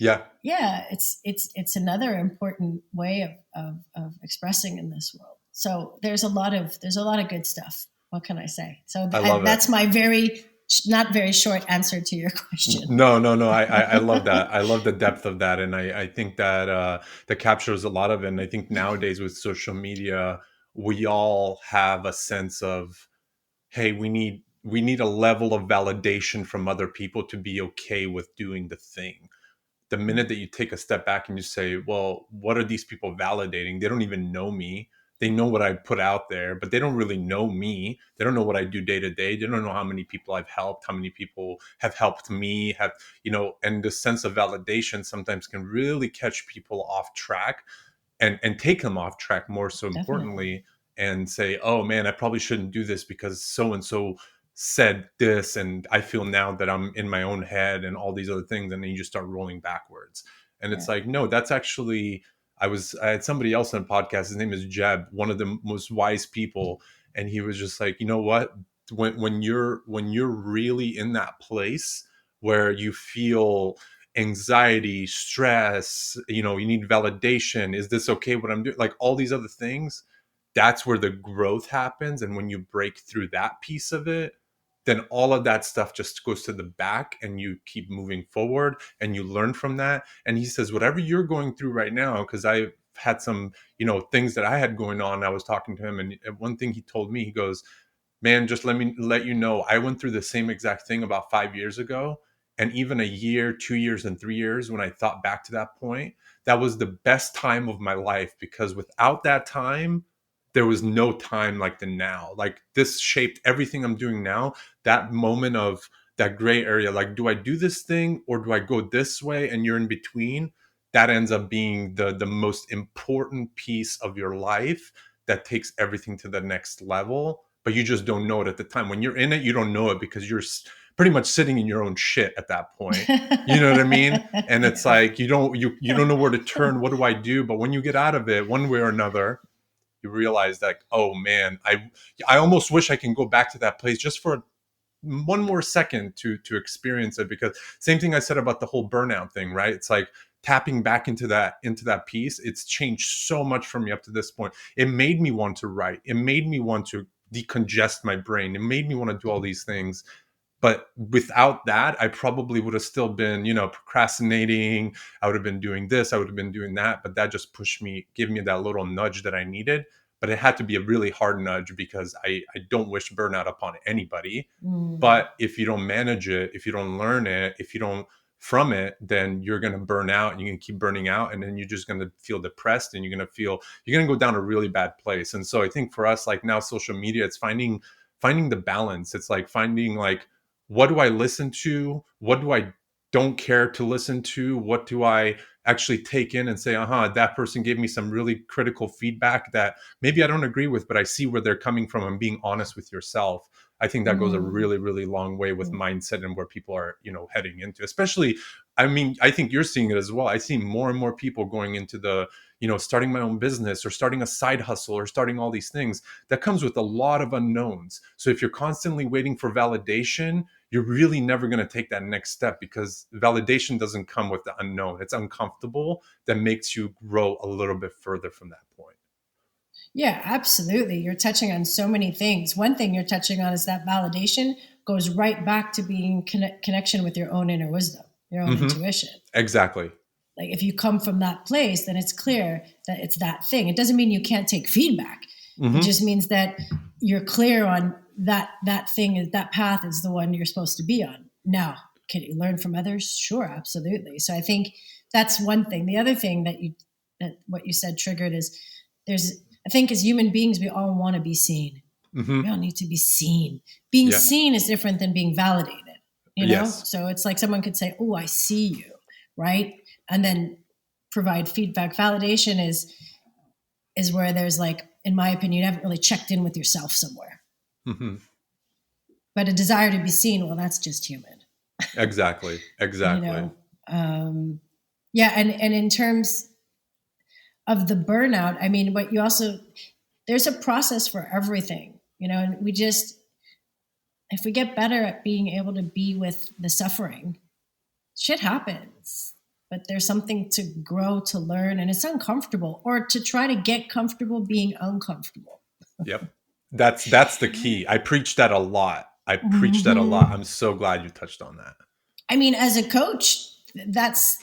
it's another important way of expressing in this world. So there's a lot of good stuff. What can I say? So that's my not very short answer to your question. No. I love that. I love the depth of that. And I think that captures a lot of it. And I think nowadays with social media, we all have a sense of, hey, we need a level of validation from other people to be okay with doing the thing. The minute that you take a step back and you say, well, what are these people validating? They don't even know me. They know what I put out there, but they don't really know me. They don't know what I do day to day. They don't know how many people I've helped, how many people have helped me, and the sense of validation sometimes can really catch people off track and take them off track, more so Definitely. importantly, and say, oh man, I probably shouldn't do this because so and so said this, and I feel now that I'm in my own head and all these other things, and then you just start rolling backwards. And it's Yeah. like, no, that's actually, I had somebody else on a podcast, his name is Jeb, one of the most wise people, and he was just like, you know what, when you're really in that place where you feel anxiety, stress, you need validation, is this okay what I'm doing, like all these other things, that's where the growth happens. And when you break through that piece of it, then all of that stuff just goes to the back, and you keep moving forward and you learn from that. And he says, whatever you're going through right now, because I've had some, things that I had going on, I was talking to him, and one thing he told me, he goes, man, just let you know, I went through the same exact thing about 5 years ago. And even a year, 2 years, and 3 years, when I thought back to that point, that was the best time of my life, because without that time, there was no time like the now. Like, this shaped everything I'm doing now. That moment of that gray area, like, do I do this thing or do I go this way? And you're in between. That ends up being the most important piece of your life that takes everything to the next level, but you just don't know it at the time. When you're in it, you don't know it because you're pretty much sitting in your own shit at that point. You know what I mean? And it's Yeah. like you don't know where to turn. What do I do? But when you get out of it, one way or another, you realize that, oh man, I almost wish I can go back to that place just for one more second to experience it. Because same thing I said about the whole burnout thing, right? It's like tapping back into that piece. It's changed so much for me up to this point. It made me want to write. It made me want to decongest my brain. It made me want to do all these things. But without that, I probably would have still been, procrastinating. I would have been doing this, I would have been doing that. But that just pushed me, gave me that little nudge that I needed. But it had to be a really hard nudge, because I don't wish burnout upon anybody. Mm. But if you don't manage it, if you don't learn it, if you don't from it, then you're going to burn out, and you're going to keep burning out. And then you're just going to feel depressed, and you're going to go down a really bad place. And so I think for us, like now, social media, it's finding the balance. It's like finding, like, what do I listen to? What do I don't care to listen to? What do I actually take in and say, that person gave me some really critical feedback that maybe I don't agree with, but I see where they're coming from, and being honest with yourself. I think that goes a Mm. really, really long way with Mm. mindset and where people are, heading into, especially, I mean, I think you're seeing it as well. I see more and more people going into the, starting my own business, or starting a side hustle, or starting all these things that comes with a lot of unknowns. So if you're constantly waiting for validation, you're really never going to take that next step, because validation doesn't come with the unknown. It's uncomfortable, that makes you grow a little bit further from that point. Yeah, absolutely. You're touching on so many things. One thing you're touching on is that validation goes right back to being connection with your own inner wisdom, your own Mm-hmm. intuition. Exactly. Like, if you come from that place, then it's clear that it's that thing. It doesn't mean you can't take feedback. It Mm-hmm. just means that you're clear on that thing, that path is the one you're supposed to be on. Now, can you learn from others? Sure, absolutely. So I think that's one thing. The other thing that what you said triggered is, I think as human beings, we all want to be seen. Mm-hmm. We all need to be seen. Being Yeah. seen is different than being validated, Yes. So it's like someone could say, oh, I see you, right? And then provide feedback. Validation is where there's, like, in my opinion, you haven't really checked in with yourself somewhere. Mm-hmm. But a desire to be seen, well, that's just human. Exactly. Yeah, and in terms of the burnout, I mean, but you also, there's a process for everything, and if we get better at being able to be with the suffering, shit happens. But there's something to grow, to learn, and it's uncomfortable, or to try to get comfortable being uncomfortable. Yep. That's the key. I preach that a lot. Mm-hmm. I'm so glad you touched on that. I mean, as a coach, that's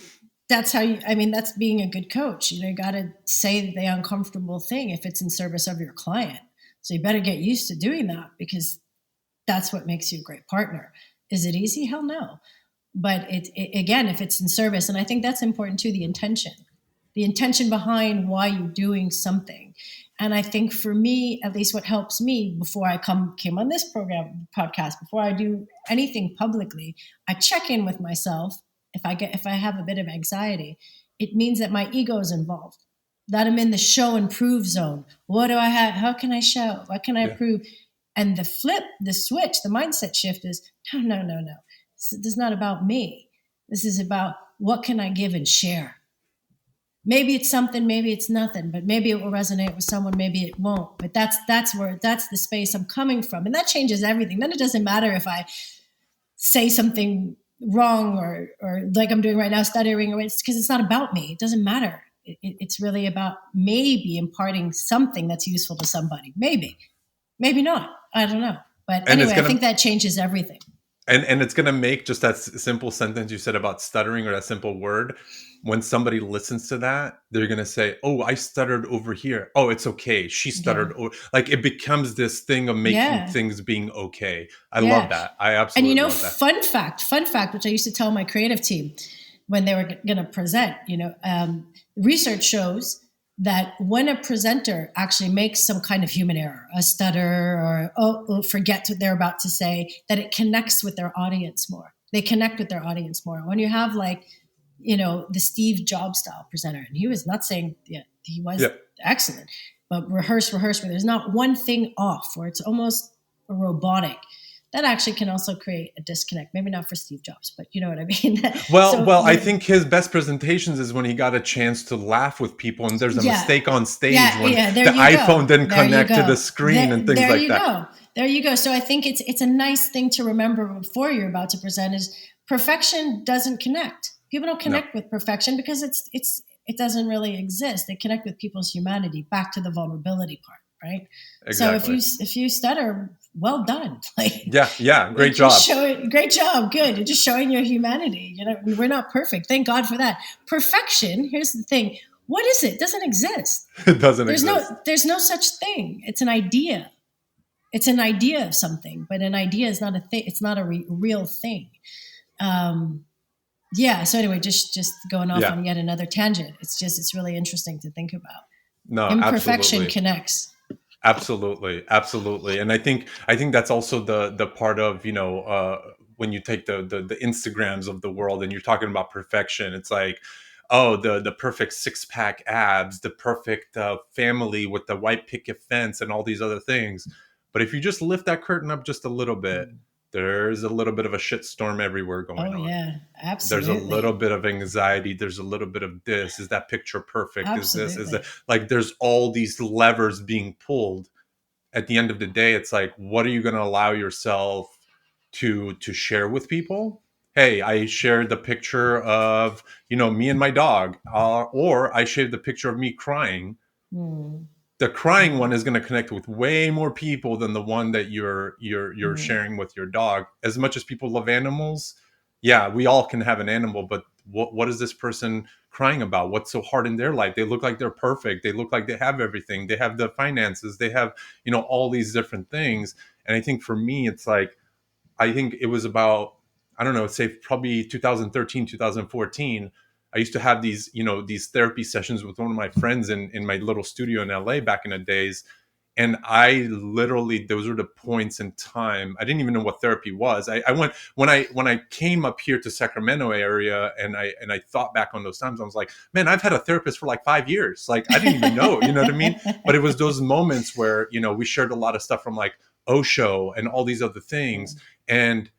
how you, I mean, that's being a good coach. You got to say the uncomfortable thing if it's in service of your client. So you better get used to doing that, because that's what makes you a great partner. Is it easy? Hell no. But again, if it's in service, and I think that's important too, the intention behind why you're doing something. And I think for me, at least what helps me before I came on this podcast, before I do anything publicly, I check in with myself. If I have a bit of anxiety, it means that my ego is involved, that I'm in the show and prove zone. What do I have? How can I show? What can I prove? And the switch, the mindset shift is no. This is not about me. This is about what can I give and share. Maybe it's something, maybe it's nothing, but maybe it will resonate with someone, maybe it won't. But that's the space I'm coming from. And that changes everything. Then it doesn't matter if I say something wrong or like I'm doing right now, stuttering, or it's because it's not about me. It doesn't matter. It's really about maybe imparting something that's useful to somebody. Maybe not. I don't know. But anyway, I think that changes everything. And it's going to make just that simple sentence you said about stuttering, or that simple word. When somebody listens to that, they're going to say, oh, I stuttered over here. Oh, it's okay. She stuttered. Like it becomes this thing of making things being okay. I love that. I absolutely love that. Fun fact, which I used to tell my creative team when they were going to present, research shows that when a presenter actually makes some kind of human error, a stutter or forget what they're about to say, that it connects with their audience more. They connect with their audience more. When you have the Steve Jobs style presenter, and he was not saying he was excellent, but rehearse, where there's not one thing off, where it's almost robotic. That actually can also create a disconnect. Maybe not for Steve Jobs, but you know what I mean? I think his best presentations is when he got a chance to laugh with people and there's a mistake on stage when the iPhone didn't connect to the screen and things like that. There you go. So I think it's a nice thing to remember before you're about to present is perfection doesn't connect. People don't connect with perfection because it doesn't really exist. They connect with people's humanity, back to the vulnerability part, right? Exactly. So if you stutter, well done. Great job. Great job. Good. You're just showing your humanity. We're not perfect. Thank God for that. Perfection, here's the thing. What is it? It doesn't exist. It doesn't exist. There's no such thing. It's an idea. It's an idea of something, but an idea is not a thing. It's not a real thing. So anyway, just going off on yet another tangent. It's really interesting to think about. No, imperfection absolutely. Connects. Absolutely. And I think that's also the part of, when you take the Instagrams of the world and you're talking about perfection, it's like, oh, the perfect 6-pack abs, the perfect family with the white picket fence and all these other things. But if you just lift that curtain up just a little bit, there's a little bit of a shitstorm everywhere going on. Oh, yeah, absolutely. There's a little bit of anxiety. There's a little bit of this. Is that picture perfect? Absolutely. Is that? Like, there's all these levers being pulled. At the end of the day, it's like, what are you going to allow yourself to share with people? Hey, I shared the picture of, me and my dog, or I shared the picture of me crying. The crying one is going to connect with way more people than the one that you're sharing with your dog. As much as people love animals, we all can have an animal, but what is this person crying about? What's so hard in their life? They look like they're perfect. They look like they have everything. They have the finances. They have, all these different things. And I think for me, it's like, I think it was about, I don't know, say probably 2013, 2014. I used to have these, these therapy sessions with one of my friends in my little studio in LA back in the days. And I literally, those were the points in time. I didn't even know what therapy was. I went, when I came up here to Sacramento area and I thought back on those times, I was like, man, I've had a therapist for like 5 years. Like, I didn't even know, you know what I mean? But it was those moments where, we shared a lot of stuff from like Osho and all these other things. And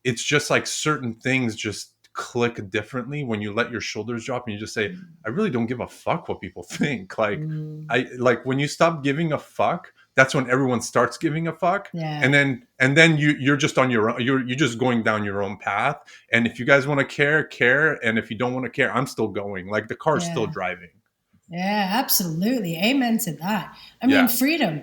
it's just like certain things just click differently when you let your shoulders drop and you just say, I really don't give a fuck what people think. Like, when you stop giving a fuck, that's when everyone starts giving a fuck. Yeah. And then you're just on your own. You're just going down your own path. And if you guys want to care. And if you don't want to care, I'm still going. Like, the car's still driving. Yeah, absolutely. Amen to that. I mean, freedom.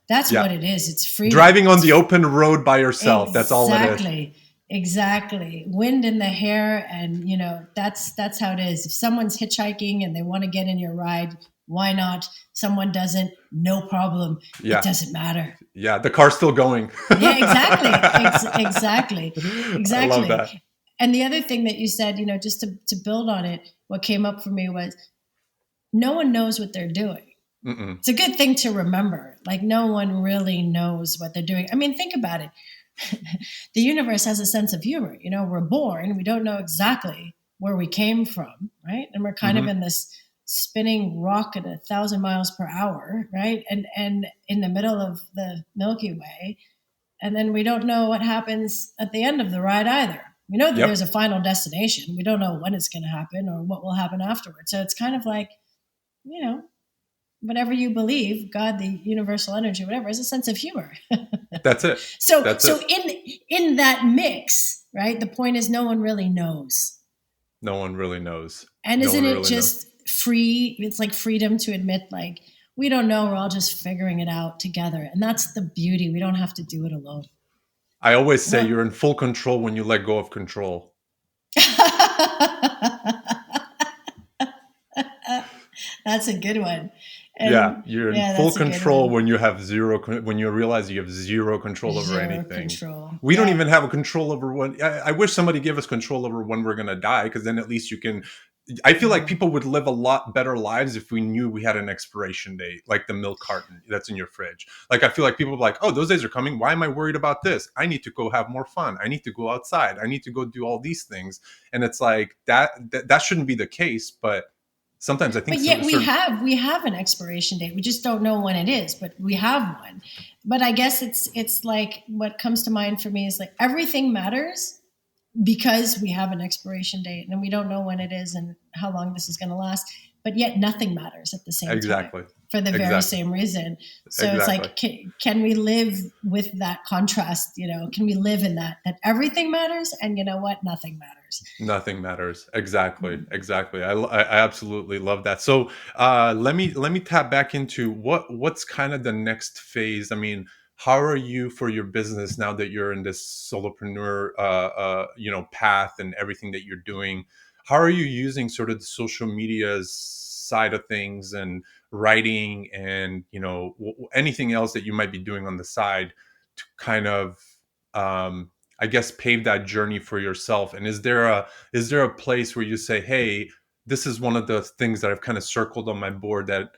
That's what it is. It's freedom. Driving on the open road by yourself. That's all it is. Exactly. Wind in the hair. And, that's how it is. If someone's hitchhiking and they want to get in your ride, why not? Someone doesn't, no problem. Yeah. It doesn't matter. Yeah. The car's still going. Yeah, exactly. Exactly. I love that. And the other thing that you said, just to build on it, what came up for me was no one knows what they're doing. Mm-mm. It's a good thing to remember. Like, no one really knows what they're doing. I mean, think about it. The universe has a sense of humor. You know, we're born, we don't know exactly where we came from, right? And we're kind of in this spinning rock at 1,000 miles per hour, right? And in the middle of the Milky Way. And then we don't know what happens at the end of the ride either. We know that there's a final destination. We don't know when it's going to happen or what will happen afterwards. So it's kind of like, you know, whatever you believe, God, the universal energy, whatever, is a sense of humor. That's it. So That's so it. in that mix, right? The point is no one really knows. No one really knows. And no isn't it really just free? It's like freedom to admit, like, we don't know, we're all just figuring it out together. And that's the beauty. We don't have to do it alone. I always say you're in full control when you let go of control. That's a good one. And you're in full control when you have when you realize you have zero control over anything. We don't even have a control over when. I wish somebody gave us control over when we're going to die, because then at least you can. I feel like people would live a lot better lives if we knew we had an expiration date, like the milk carton that's in your fridge. Like, I feel like people are like, oh, those days are coming. Why am I worried about this? I need to go have more fun. I need to go outside. I need to go do all these things. And it's like that shouldn't be the case, but sometimes I think. But yet we have an expiration date. We just don't know when it is, but we have one. But I guess it's like, what comes to mind for me is like, everything matters because we have an expiration date and we don't know when it is and how long this is going to last. But yet nothing matters at the same time for the very same reason. So it's like, can we live with that contrast? You know, can we live in that everything matters and you know what? Nothing matters. Nothing matters. Exactly. I absolutely love that. So let me tap back into what's kind of the next phase. I mean, how are you for your business now that you're in this solopreneur path and everything that you're doing? How are you using sort of the social media side of things and writing and anything else that you might be doing on the side to kind of I guess pave that journey for yourself? And is there a place where you say, hey, this is one of the things that I've kind of circled on my board that,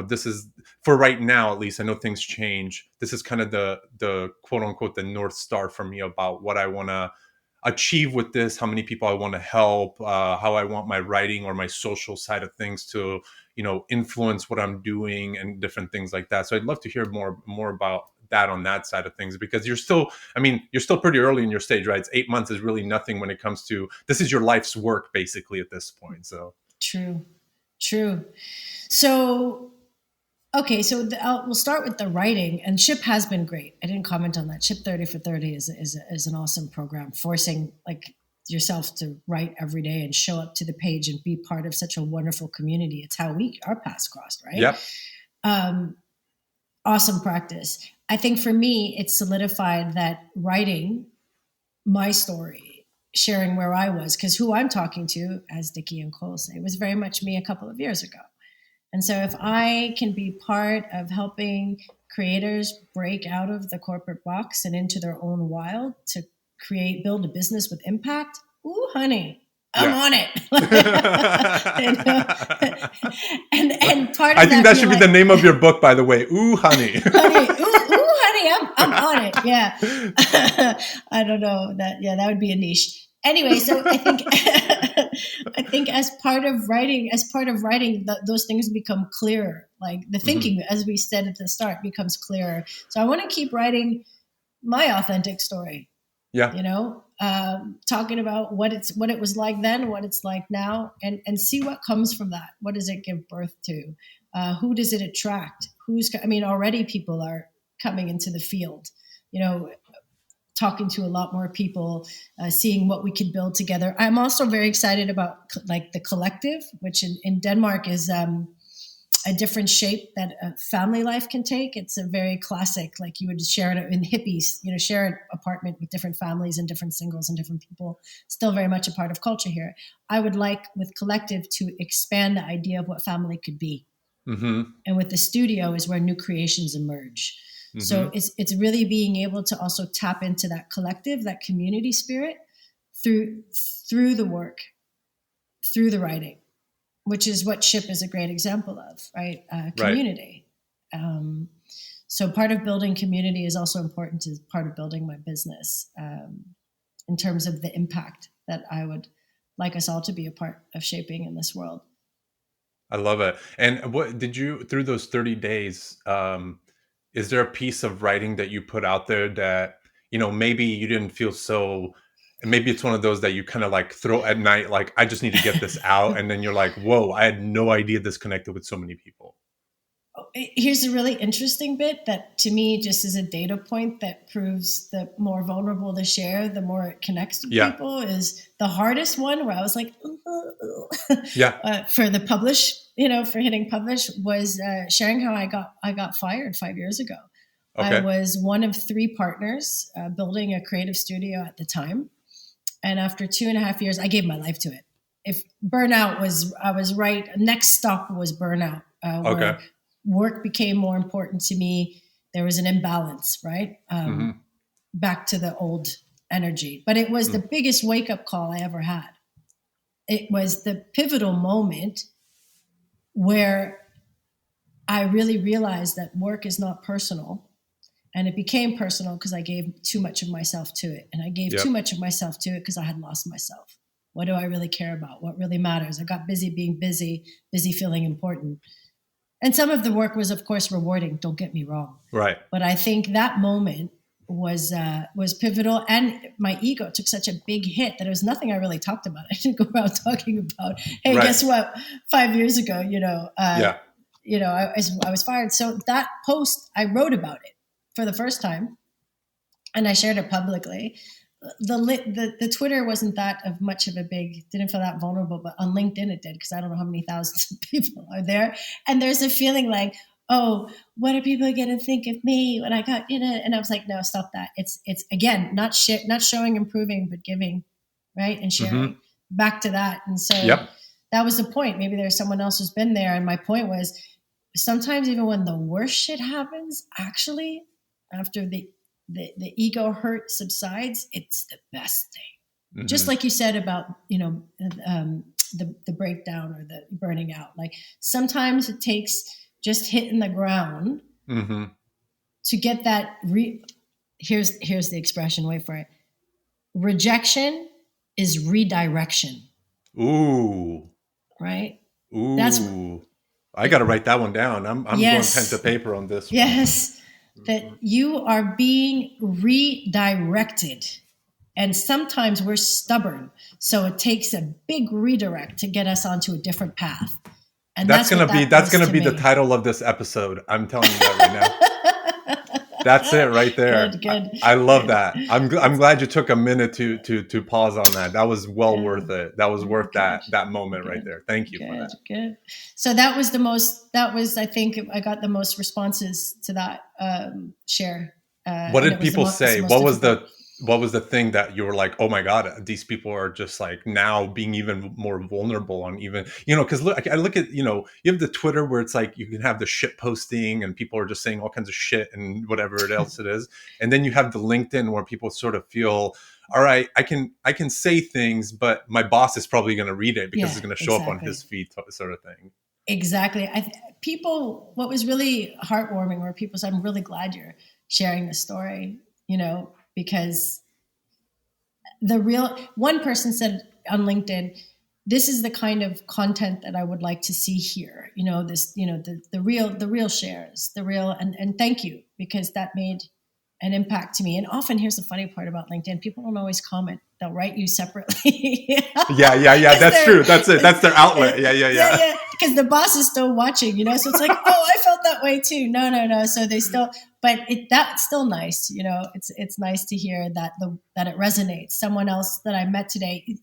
this is, for right now at least, I know things change, this is kind of the quote unquote the North Star for me about what I want to achieve with this, how many people I want to help, how I want my writing or my social side of things to influence what I'm doing and different things like that. So I'd love to hear more about that on that side of things, because you're still pretty early in your stage, right? It's 8 months is really nothing when it comes to, this is your life's work basically at this point. So true. So okay, so we'll start with the writing, and SHIP has been great. I didn't comment on that. SHIP 30 for 30 is an awesome program, forcing like yourself to write every day and show up to the page and be part of such a wonderful community. It's how our paths crossed, right? Yep. Awesome practice. I think for me, it solidified that writing my story, sharing where I was, because who I'm talking to, as Dickie and Cole say, was very much me a couple of years ago. And so if I can be part of helping creators break out of the corporate box and into their own wild to build a business with impact, ooh, honey, I'm on it. and part of I think that should be the name of your book, by the way. Ooh, honey. honey, I'm on it. Yeah. I don't know that. Yeah, that would be a niche. Anyway, so I think as part of writing, those things become clearer. Like the thinking, as we said at the start, becomes clearer. So I want to keep writing my authentic story. Yeah. Talking about what it was like then, what it's like now, and see what comes from that. What does it give birth to? Who does it attract? Already people are coming into the field, talking to a lot more people, seeing what we could build together. I'm also very excited about like the collective, which in Denmark is a different shape that a family life can take. It's a very classic, like you would share it in hippies, share an apartment with different families and different singles and different people, still very much a part of culture here. I would like with collective to expand the idea of what family could be. And with the studio is where new creations emerge. So it's really being able to also tap into that collective, that community spirit through the work, through the writing, which is what SHIP is a great example of, right? Community. So part of building community is also important as part of building my business, in terms of the impact that I would like us all to be a part of shaping in this world. I love it. And what did you, through those 30 days, is there a piece of writing that you put out there that, maybe you didn't feel so, and maybe it's one of those that you kind of like throw at night, like, I just need to get this out. And then you're like, whoa, I had no idea this connected with so many people. Here's a really interesting bit that to me just is a data point that proves the more vulnerable to share, the more it connects to people, is the hardest one where I was like, for the publish, for hitting publish, was sharing how I got fired 5 years ago. Okay. I was one of 3 partners building a creative studio at the time. And after 2.5 years, I gave my life to it. If burnout I was right. Next stop was burnout. Where work became more important to me. There was an imbalance, right? Back to the old energy. But it was the biggest wake-up call I ever had. It was the pivotal moment where I really realized that work is not personal. And it became personal because I gave too much of myself to it. And I gave too much of myself to it because I had lost myself. What do I really care about? What really matters? I got busy being busy feeling important. And some of the work was, of course, rewarding. Don't get me wrong. Right. But I think that moment was pivotal. And my ego took such a big hit that it was nothing I really talked about. I didn't go around talking about, hey, guess what? 5 years ago, I was fired. So that post, I wrote about it for the first time, and I shared it publicly. The Twitter wasn't that of much of a didn't feel that vulnerable, but on LinkedIn it did, because I don't know how many thousands of people are there. And there's a feeling like, oh, what are people going to think of me when I got in it? And I was like, no, stop that. It's again, not showing improving, but giving, right? And sharing back to that. And so that was the point. Maybe there's someone else who's been there. And my point was, sometimes even when the worst shit happens, actually, after the ego hurt subsides, it's the best thing. Just like you said about, the breakdown or the burning out. Like sometimes it takes just hitting the ground to get that. Here's the expression. Wait for it. Rejection is redirection. Ooh. Right. Ooh. I got to write that one down. I'm going pen to paper on this one. Yes. That you are being redirected. And sometimes we're stubborn. So it takes a big redirect to get us onto a different path. And that's going to be the title of this episode. I'm telling you that right now. That's it right there. Good. I love that. I'm glad you took a minute to pause on that. That was worth it. That was worth that moment right there. Thank you for that. Good. So I think I got the most responses to that share. What did people say? What was the thing that you were like, oh my God, these people are just like now being even more vulnerable on even, because I look at, you have the Twitter where it's like you can have the shit posting and people are just saying all kinds of shit and whatever else it is. And then you have the LinkedIn where people sort of feel, all right, I can say things, but my boss is probably going to read it because it's going to show up on his feed sort of thing. Exactly. What was really heartwarming were people said, I'm really glad you're sharing the story, because one person said on LinkedIn, this is the kind of content that I would like to see here. The real shares, and thank you, because that made an impact to me. And often, here's the funny part about LinkedIn, people don't always comment. They'll write you separately. Yeah. That's true. That's it. That's their outlet. Yeah. Because the boss is still watching, so it's like, oh, I felt that way too. No. So they still, but that's still nice. It's nice to hear that it resonates. Someone else that I met today,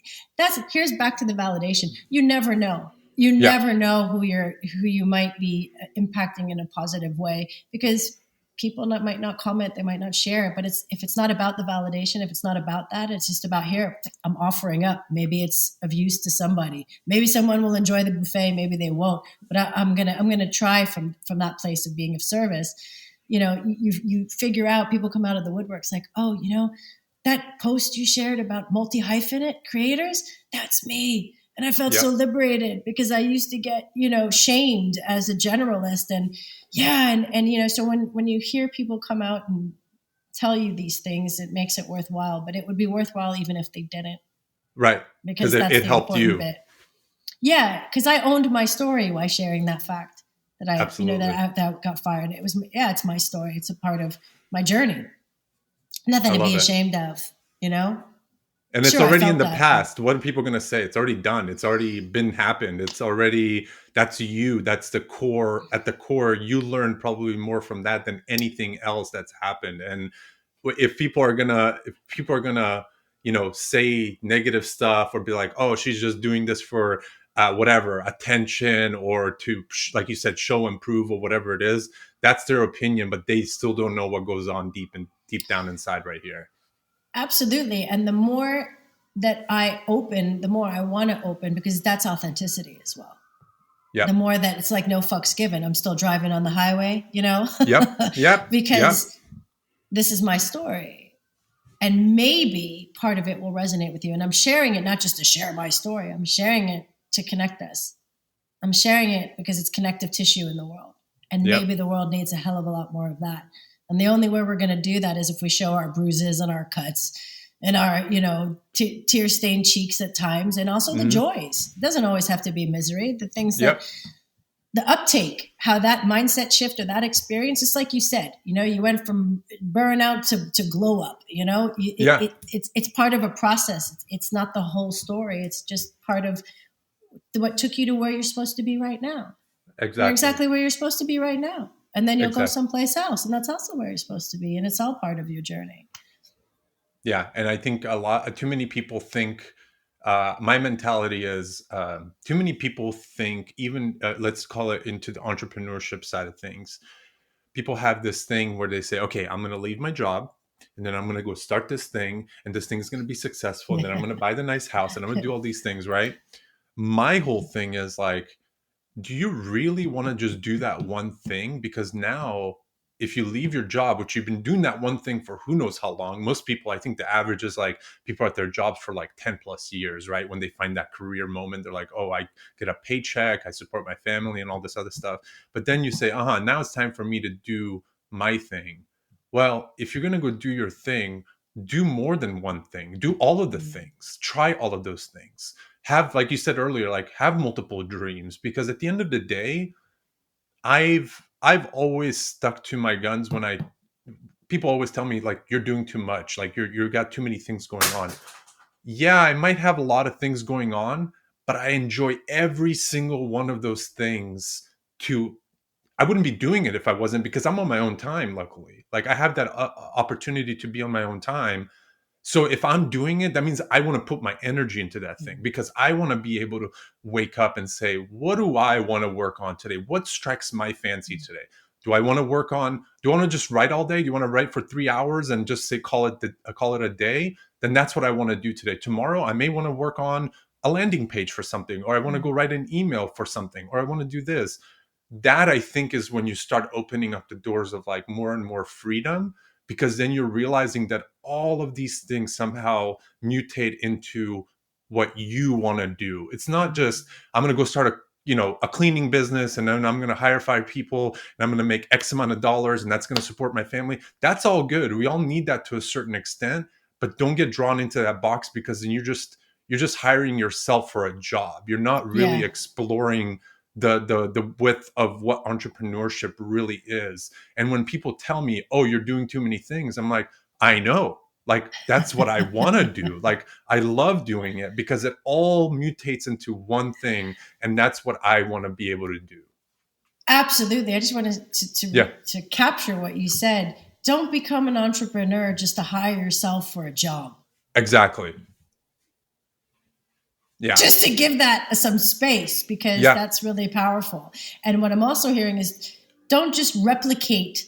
here's back to the validation. You never know. You never know who you might be impacting in a positive way, because people might not comment, they might not share, but if it's not about the validation, if it's not about that, it's just about, here, I'm offering up. Maybe it's of use to somebody. Maybe someone will enjoy the buffet, maybe they won't. But I'm gonna try from that place of being of service. You figure out, people come out of the woodworks like, oh, that post you shared about multi-hyphenate creators, that's me. And I felt so liberated because I used to get, shamed as a generalist. And so when you hear people come out and tell you these things, it makes it worthwhile, but it would be worthwhile even if they didn't. Right. Because it, that's it the helped important you. bit. Yeah. Cause I owned my story while sharing that fact that Absolutely. that I got fired. It was, it's my story. It's a part of my journey. Nothing to be ashamed of, And it's Sure, I already in felt the that, past. What are people going to say? It's already done. It's already been happened. It's already, that's you. That's the core. At the core, you learn probably more from that than anything else that's happened. And if people are gonna, say negative stuff or be like, oh, she's just doing this for whatever attention or to, like you said, show and prove or whatever it is, that's their opinion, but they still don't know what goes on deep down inside right here. Absolutely. And the more that I open, the more I want to open, because that's authenticity as well. Yeah. The more that it's like no fucks given. I'm still driving on the highway, Yep. Because this is my story. And maybe part of it will resonate with you. And I'm sharing it not just to share my story. I'm sharing it to connect us. I'm sharing it because it's connective tissue in the world. And maybe the world needs a hell of a lot more of that. And the only way we're going to do that is if we show our bruises and our cuts and our, tear-stained cheeks at times, and also the joys. It doesn't always have to be misery. The things that, the uptake, how that mindset shift or that experience, just like you said, you went from burnout to glow up, it's part of a process. It's not the whole story. It's just part of what took you to where you're supposed to be right now. Exactly. You're exactly where you're supposed to be right now. And then you'll go someplace else, and that's also where you're supposed to be. And it's all part of your journey. Yeah. And I think too many people think, my mentality is too many people think, even let's call it into the entrepreneurship side of things. People have this thing where they say, okay, I'm going to leave my job and then I'm going to go start this thing and this thing is going to be successful. And then I'm going to buy the nice house and I'm going to do all these things. Right. My whole thing is like, do you really want to just do that one thing? Because now, if you leave your job, which you've been doing that one thing for who knows how long, most people, I think the average is like people are at their jobs for like 10 plus years, right? When they find that career moment, they're like, oh, I get a paycheck, I support my family and all this other stuff. But then you say, now it's time for me to do my thing. Well, if you're going to go do your thing, do more than one thing, do all of the things, try all of those things. Have, like you said earlier, like have multiple dreams, because at the end of the day, I've always stuck to my guns when people always tell me like, you're doing too much, like you got too many things going on. Yeah, I might have a lot of things going on, but I enjoy every single one of those things. I wouldn't be doing it if I wasn't, because I'm on my own time, luckily. Like I have that opportunity to be on my own time. So if I'm doing it, that means I want to put my energy into that thing, because I want to be able to wake up and say, what do I want to work on today? What strikes my fancy today? Do I want to just write all day? Do you want to write for 3 hours and just say, call it a day? Then that's what I want to do today. Tomorrow, I may want to work on a landing page for something, or I want to go write an email for something, or I want to do this. That, I think, is when you start opening up the doors of like more and more freedom, because then you're realizing that all of these things somehow mutate into what you want to do. It's not just, I'm going to go start a cleaning business and then I'm going to hire 5 people and I'm going to make X amount of dollars and that's going to support my family. That's all good. We all need that to a certain extent, but don't get drawn into that box, because then you're just hiring yourself for a job. You're not really exploring the width of what entrepreneurship really is. And when people tell me, oh, you're doing too many things, I'm like, I know, like that's what I want to do. Like I love doing it because it all mutates into one thing, and that's what I want to be able to do. Absolutely. I just wanted to capture what you said. Don't become an entrepreneur just to hire yourself for a job. Exactly. Yeah. Just to give that some space, because that's really powerful. And what I'm also hearing is, don't just replicate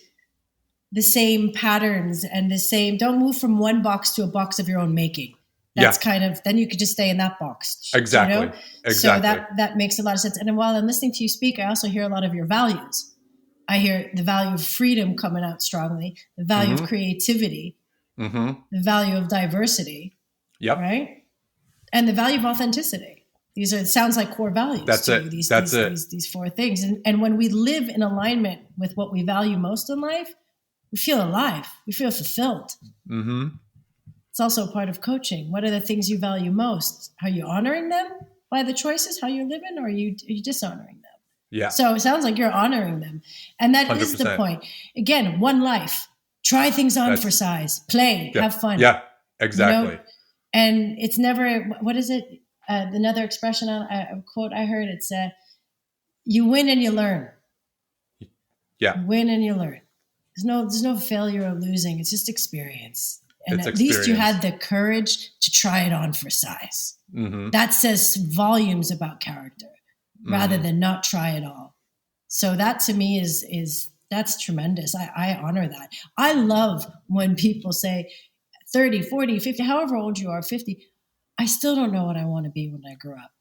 the same patterns and don't move from one box to a box of your own making. That's then you could just stay in that box. Exactly. Exactly. So that makes a lot of sense. And while I'm listening to you speak, I also hear a lot of your values. I hear the value of freedom coming out strongly, the value of creativity, the value of diversity. Yep. Right. And the value of authenticity. It sounds like core values That's to it. you, these 4 things. And when we live in alignment with what we value most in life, we feel alive. We feel fulfilled. Mm-hmm. It's also part of coaching. What are the things you value most? Are you honoring them by the choices, how you're living, or are you dishonoring them? Yeah. So it sounds like you're honoring them. And that 100%. Is the point. Again, one life. Try things on for size. Play. Have fun. Yeah, exactly. And it's never, what is it? Another expression, a quote I heard, it's you win and you learn. Yeah. You win and you learn. There's no failure or losing. It's just experience. And it's at least you had the courage to try it on for size. Mm-hmm. That says volumes about character rather than not try it all. So that to me is that's tremendous. I honor that. I love when people say 30, 40, 50, however old you are, 50, I still don't know what I want to be when I grow up.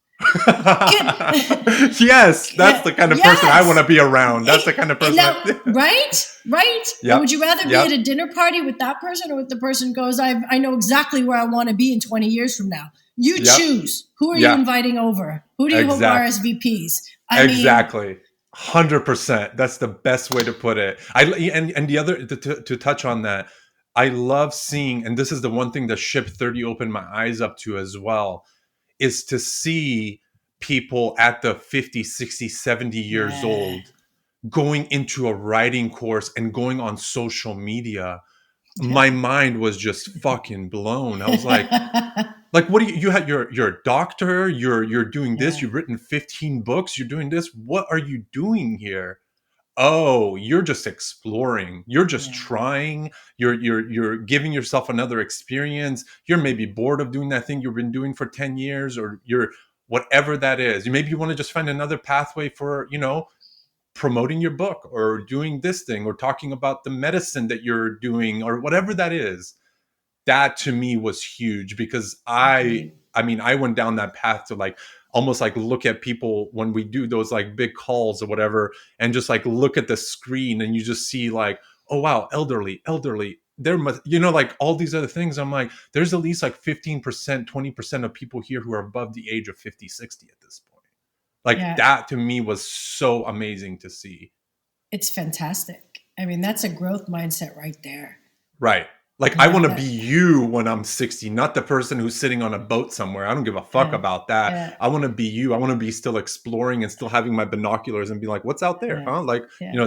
Yes, that's the kind of person I want to be around. That's the kind of person. Right. Yep. Would you rather be at a dinner party with that person or with the person who goes, I know exactly where I want to be in 20 years from now? You choose. Who are you inviting over? Who do you hope RSVPs? Exactly. 100%. That's the best way to put it. And the other to touch on that, I love seeing, and this is the one thing that Ship 30 opened my eyes up to as well, is to see people at the 50, 60, 70 years old going into a writing course and going on social media. My mind was just fucking blown. I was like, what do you had you're a doctor, you're doing this, you've written 15 books, you're doing this. What are you doing here? Oh, you're just exploring. You're just trying. You're giving yourself another experience. You're maybe bored of doing that thing you've been doing for 10 years, or you're whatever that is. Maybe you want to just find another pathway for, promoting your book or doing this thing or talking about the medicine that you're doing or whatever that is. That to me was huge because I went down that path to almost look at people when we do those big calls or whatever, and just look at the screen and you just see oh wow, elderly, there must, all these other things. I'm like, there's at least 15%, 20% of people here who are above the age of 50, 60 at this point. That to me was so amazing to see. It's fantastic. I mean, that's a growth mindset right there. Right. I want to be you when I'm 60, not the person who's sitting on a boat somewhere. I don't give a fuck about that. Yeah. I want to be you. I want to be still exploring and still having my binoculars and be like, what's out there? Huh?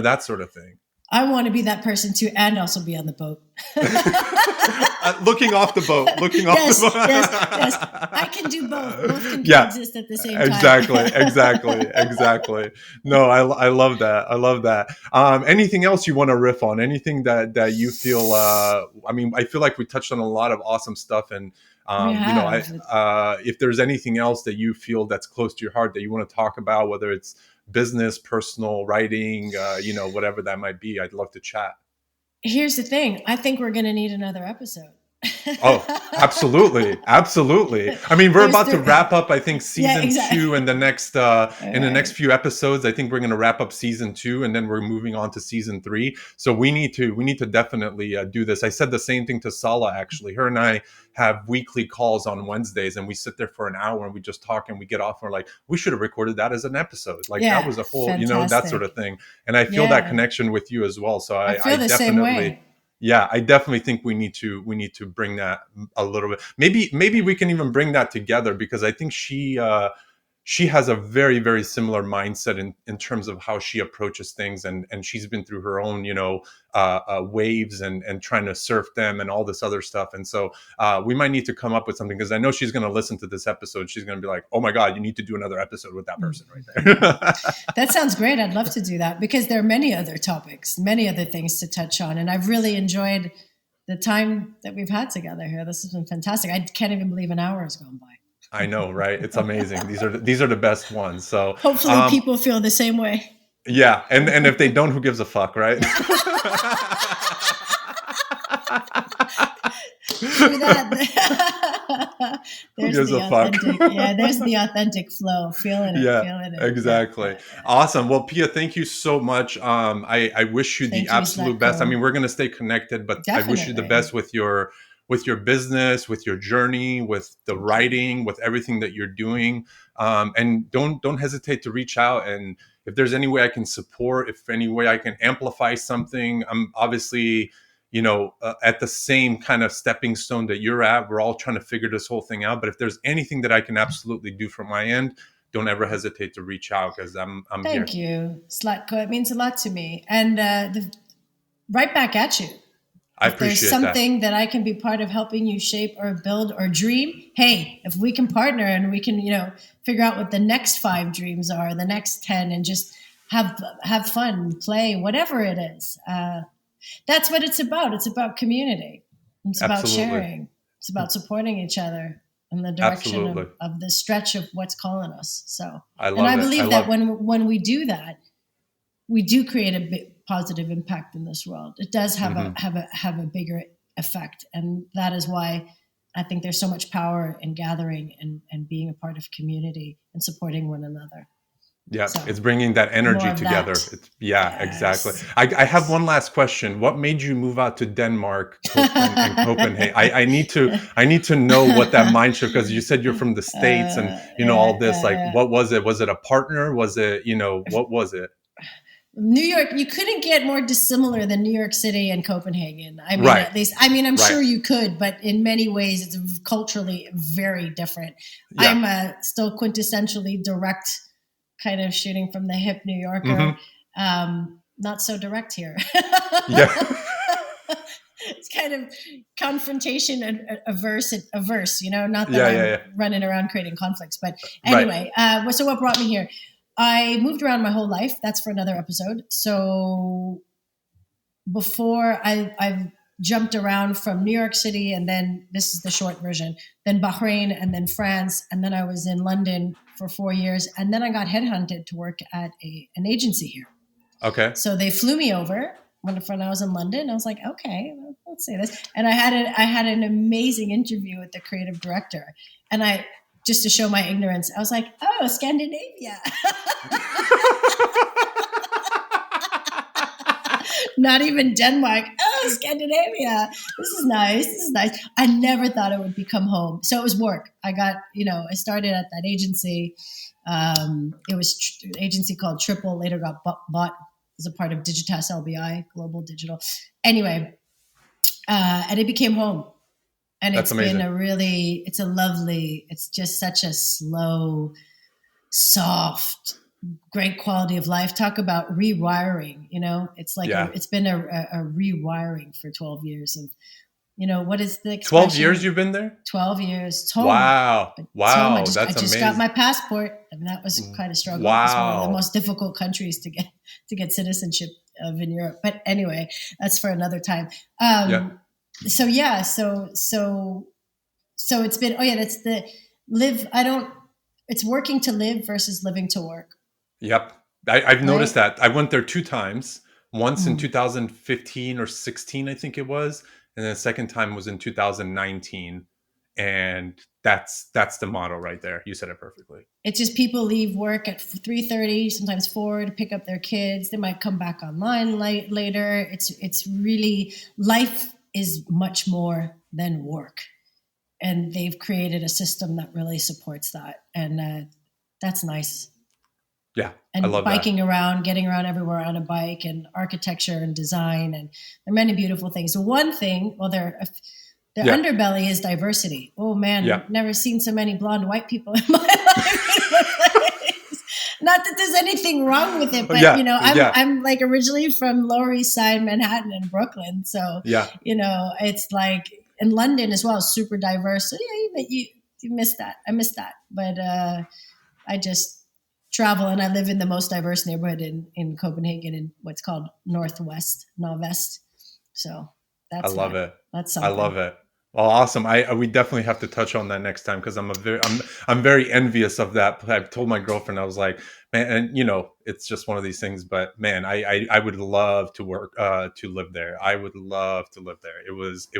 That sort of thing. I want to be that person too, and also be on the boat. Looking off the boat. Yes. I can do both. Both can coexist at the same time. Exactly. No, I love that. I love that. Anything else you want to riff on? Anything that you feel? I feel like we touched on a lot of awesome stuff, and if there's anything else that you feel that's close to your heart that you want to talk about, whether it's business, personal, writing, whatever that might be, I'd love to chat. Here's the thing. I think we're going to need another episode. Oh, absolutely. We're about to wrap up, I think, season 2 in the next in the next few episodes. I think we're going to wrap up season 2, and then we're moving on to season 3. So we need to definitely do this. I said the same thing to Sala, actually. Her and I have weekly calls on Wednesdays, and we sit there for an hour and we just talk, and we get off and we're like, we should have recorded that as an episode. That was a whole, that sort of thing. And I feel that connection with you as well. So I feel the same way. Yeah, I definitely think we need to bring that a little bit. Maybe we can even bring that together, because I think she has a very, very similar mindset in terms of how she approaches things, and she's been through her own waves and trying to surf them and all this other stuff. And so we might need to come up with something, because I know she's going to listen to this episode. She's going to be like, oh my God, you need to do another episode with that person right there. That sounds great. I'd love to do that, because there are many other topics, many other things to touch on. And I've really enjoyed the time that we've had together here. This has been fantastic. I can't even believe an hour has gone by. I know, right? It's amazing. These are the best ones. So hopefully people feel the same way. Yeah, and if they don't, who gives a fuck, right? There's the authentic flow. Feeling it. Yeah, exactly. Awesome. Well, Pia, thank you so much. I wish you the absolute best. We're going to stay connected, but definitely. I wish you the best with your with your business, with your journey, with the writing, with everything that you're doing. And don't hesitate to reach out. And if there's any way I can support, if any way I can amplify something, I'm obviously, at the same kind of stepping stone that you're at. We're all trying to figure this whole thing out. But if there's anything that I can absolutely do from my end, don't ever hesitate to reach out, because I'm here. Thank you, Slatko. It means a lot to me. And right back at you. I If there's appreciate something that I can be part of helping you shape or build or dream, hey, if we can partner and we can, figure out what the next 5 dreams are, the next 10, and just have fun, play, whatever it is. That's what it's about. It's about community. It's about sharing. It's about supporting each other in the direction of the stretch of what's calling us. So, I believe that when we do that, we do create a big positive impact in this world. It does have a bigger effect, and that is why I think there's so much power in gathering and being a part of community and supporting one another. Yeah, so, it's bringing that energy together. Exactly. I have one last question. What made you move out to Denmark and Copenhagen? I need to know what that mind shift, because you said you're from the States and all this. What was it? Was it a partner? Was it what was it? New York, you couldn't get more dissimilar than New York City and Copenhagen. I mean, at least, I'm sure you could, but in many ways, it's culturally very different. Yeah. I'm still quintessentially direct, kind of shooting from the hip New Yorker. Not so direct here. It's kind of confrontation averse, not that I'm running around creating conflicts. But anyway, so what brought me here? I moved around my whole life. That's for another episode. So before I've jumped around from New York City, and then this is the short version, then Bahrain, and then France. And then I was in London for 4 years. And then I got headhunted to work at an agency here. Okay. So they flew me over when I was in London. I was like, okay, let's say this. And I had an amazing interview with the creative director. And just to show my ignorance, I was like, oh, Scandinavia. Not even Denmark. Oh, Scandinavia. This is nice. I never thought it would become home. So it was work. I got, I started at that agency. It was an agency called Triple, later got bought as a part of Digitas LBI, Global Digital. Anyway, and it became home. And it's been it's just such a slow, soft, great quality of life. Talk about rewiring, it's like, it's been a rewiring for 12 years of, what is the expression? 12 years you've been there? 12 years. It's home. Wow. Wow. I just got my passport, and that was quite a struggle. Wow. It's one of the most difficult countries to get citizenship of in Europe. But anyway, that's for another time. So it's been, that's the live. It's working to live versus living to work. Yep. I've noticed that. I went there 2 times, once in 2015 or 16, I think it was. And then the second time was in 2019. And that's the motto right there. You said it perfectly. It's just people leave work at 3:30, sometimes 4, to pick up their kids. They might come back online later. It's really, life is much more than work. And they've created a system that really supports that. And that's nice. Yeah, and I love biking around, getting around everywhere on a bike, and architecture and design. And there are many beautiful things. So one thing, their underbelly is diversity. Oh man, I've never seen so many blonde white people in my life. Not that there's anything wrong with it, but I'm like originally from Lower East Side, Manhattan, and Brooklyn. So it's like in London as well, super diverse. So you missed that. I missed that, but I just travel, and I live in the most diverse neighborhood in Copenhagen, in what's called Northwest. So that's, I love it. That's something. I love it. Well, awesome. We definitely have to touch on that next time, because I'm very envious of that. I've told my girlfriend, I was like, man, and it's just one of these things, but man, I would love to live there. I would love to live there. It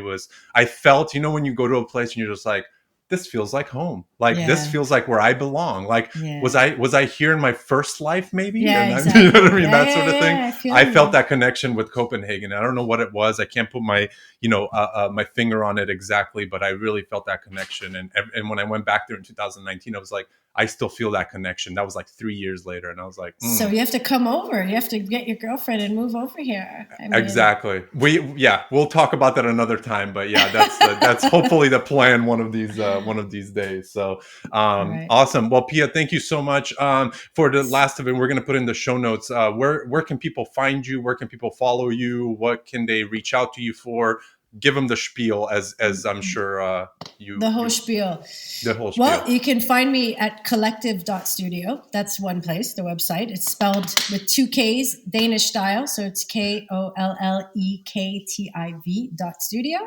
was, I felt, when you go to a place and you're just like, this feels like home. Like this feels like where I belong. Like was I here in my first life maybe? Yeah, exactly. You know what I mean? That sort of thing. I felt that connection with Copenhagen. I don't know what it was. I can't put my my finger on it exactly, but I really felt that connection. And when I went back there in 2019, I was like, I still feel that connection. That was like 3 years later, and I was like, So you have to come over. You have to get your girlfriend and move over here. I mean, exactly. We'll talk about that another time. But yeah, that's hopefully the plan one of these days. So right. Awesome. Well, Pia, thank you so much for the last of it. We're going to put in the show notes. Where can people find you? Where can people follow you? What can they reach out to you for? Give them the spiel, as I'm sure the whole spiel. The whole spiel. Well, you can find me at collective.studio. That's one place, the website. It's spelled with 2 Ks, Danish style. So it's KOLLEKTIV.studio.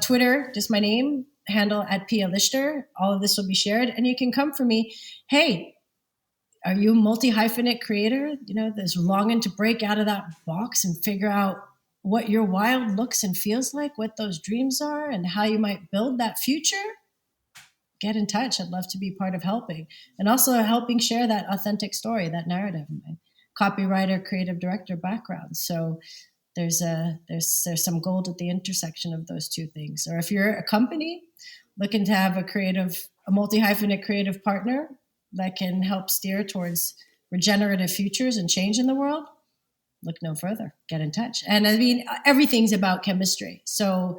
Twitter, just my name, handle at Mailhot-Leichter. All of this will be shared. And you can come for me. Hey, are you a multi-hyphenate creator? You know, there's longing to break out of that box and figure out what your wild looks and feels like, what those dreams are, and how you might build that future. Get in touch. I'd love to be part of helping, and also helping share that authentic story, that narrative. My copywriter, creative director background. So there's some gold at the intersection of those two things. Or if you're a company looking to have a multi-hyphenate creative partner that can help steer towards regenerative futures and change in the world, look no further. Get in touch. And I mean, everything's about chemistry. So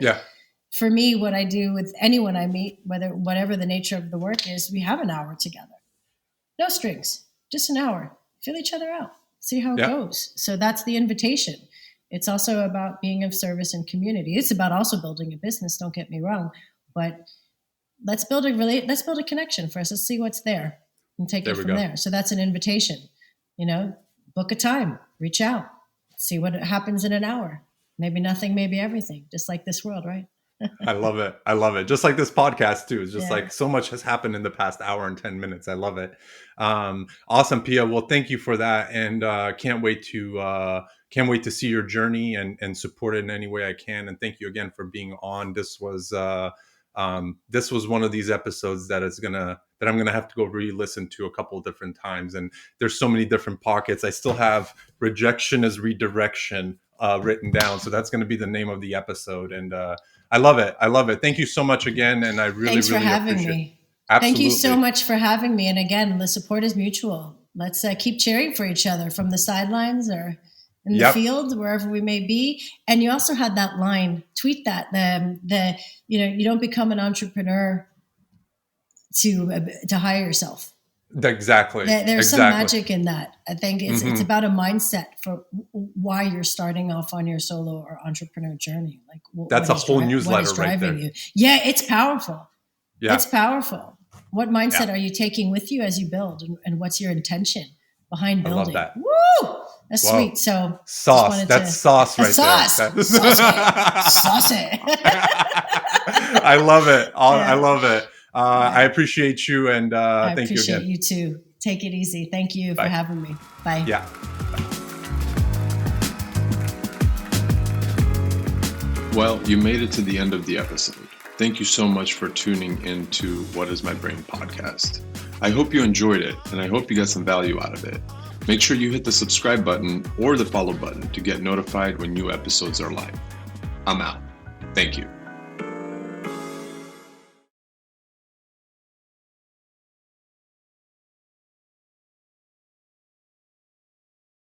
for me, what I do with anyone I meet, whatever the nature of the work is, we have an hour together. No strings, just an hour. Feel each other out. See how it goes. So that's the invitation. It's also about being of service and community. It's about also building a business. Don't get me wrong, but let's build a connection first. Let's see what's there and take it from there. So that's an invitation. You know, book a time, reach out, see what happens in an hour. Maybe nothing, maybe everything. Just like this world, right? I love it. Just like this podcast too. It's just like so much has happened in the past hour and 10 minutes. I love it. Awesome, Pia. Well, thank you for that. And can't wait to see your journey and support it in any way I can. And thank you again for being on. This was one of these episodes that I'm gonna have to go re-listen to a couple of different times. And there's so many different pockets. I still have rejection as redirection written down. So that's going to be the name of the episode. And I love it. Thank you so much again. And I really appreciate it. Thanks for having me. Absolutely. Thank you so much for having me. And again, the support is mutual. Let's keep cheering for each other from the sidelines or in the field, wherever we may be. And you also had that line, tweet that, you don't become an entrepreneur to hire yourself. Exactly. There's some magic in that. I think it's about a mindset for why you're starting off on your solo or entrepreneur journey. Like that's a whole newsletter right there. You. Yeah, it's powerful. Yeah. It's powerful. What mindset are you taking with you as you build, and what's your intention behind building? I love that. Woo! That's sweet. So sauce. That's sauce right there. Sauce it. I love it. I love it. I appreciate you, and thank you again. I appreciate you too. Take it easy. Thank you for having me. Bye. Yeah. Well, you made it to the end of the episode. Thank you so much for tuning into What is My Brain podcast. I hope you enjoyed it, and I hope you got some value out of it. Make sure you hit the subscribe button or the follow button to get notified when new episodes are live. I'm out. Thank you.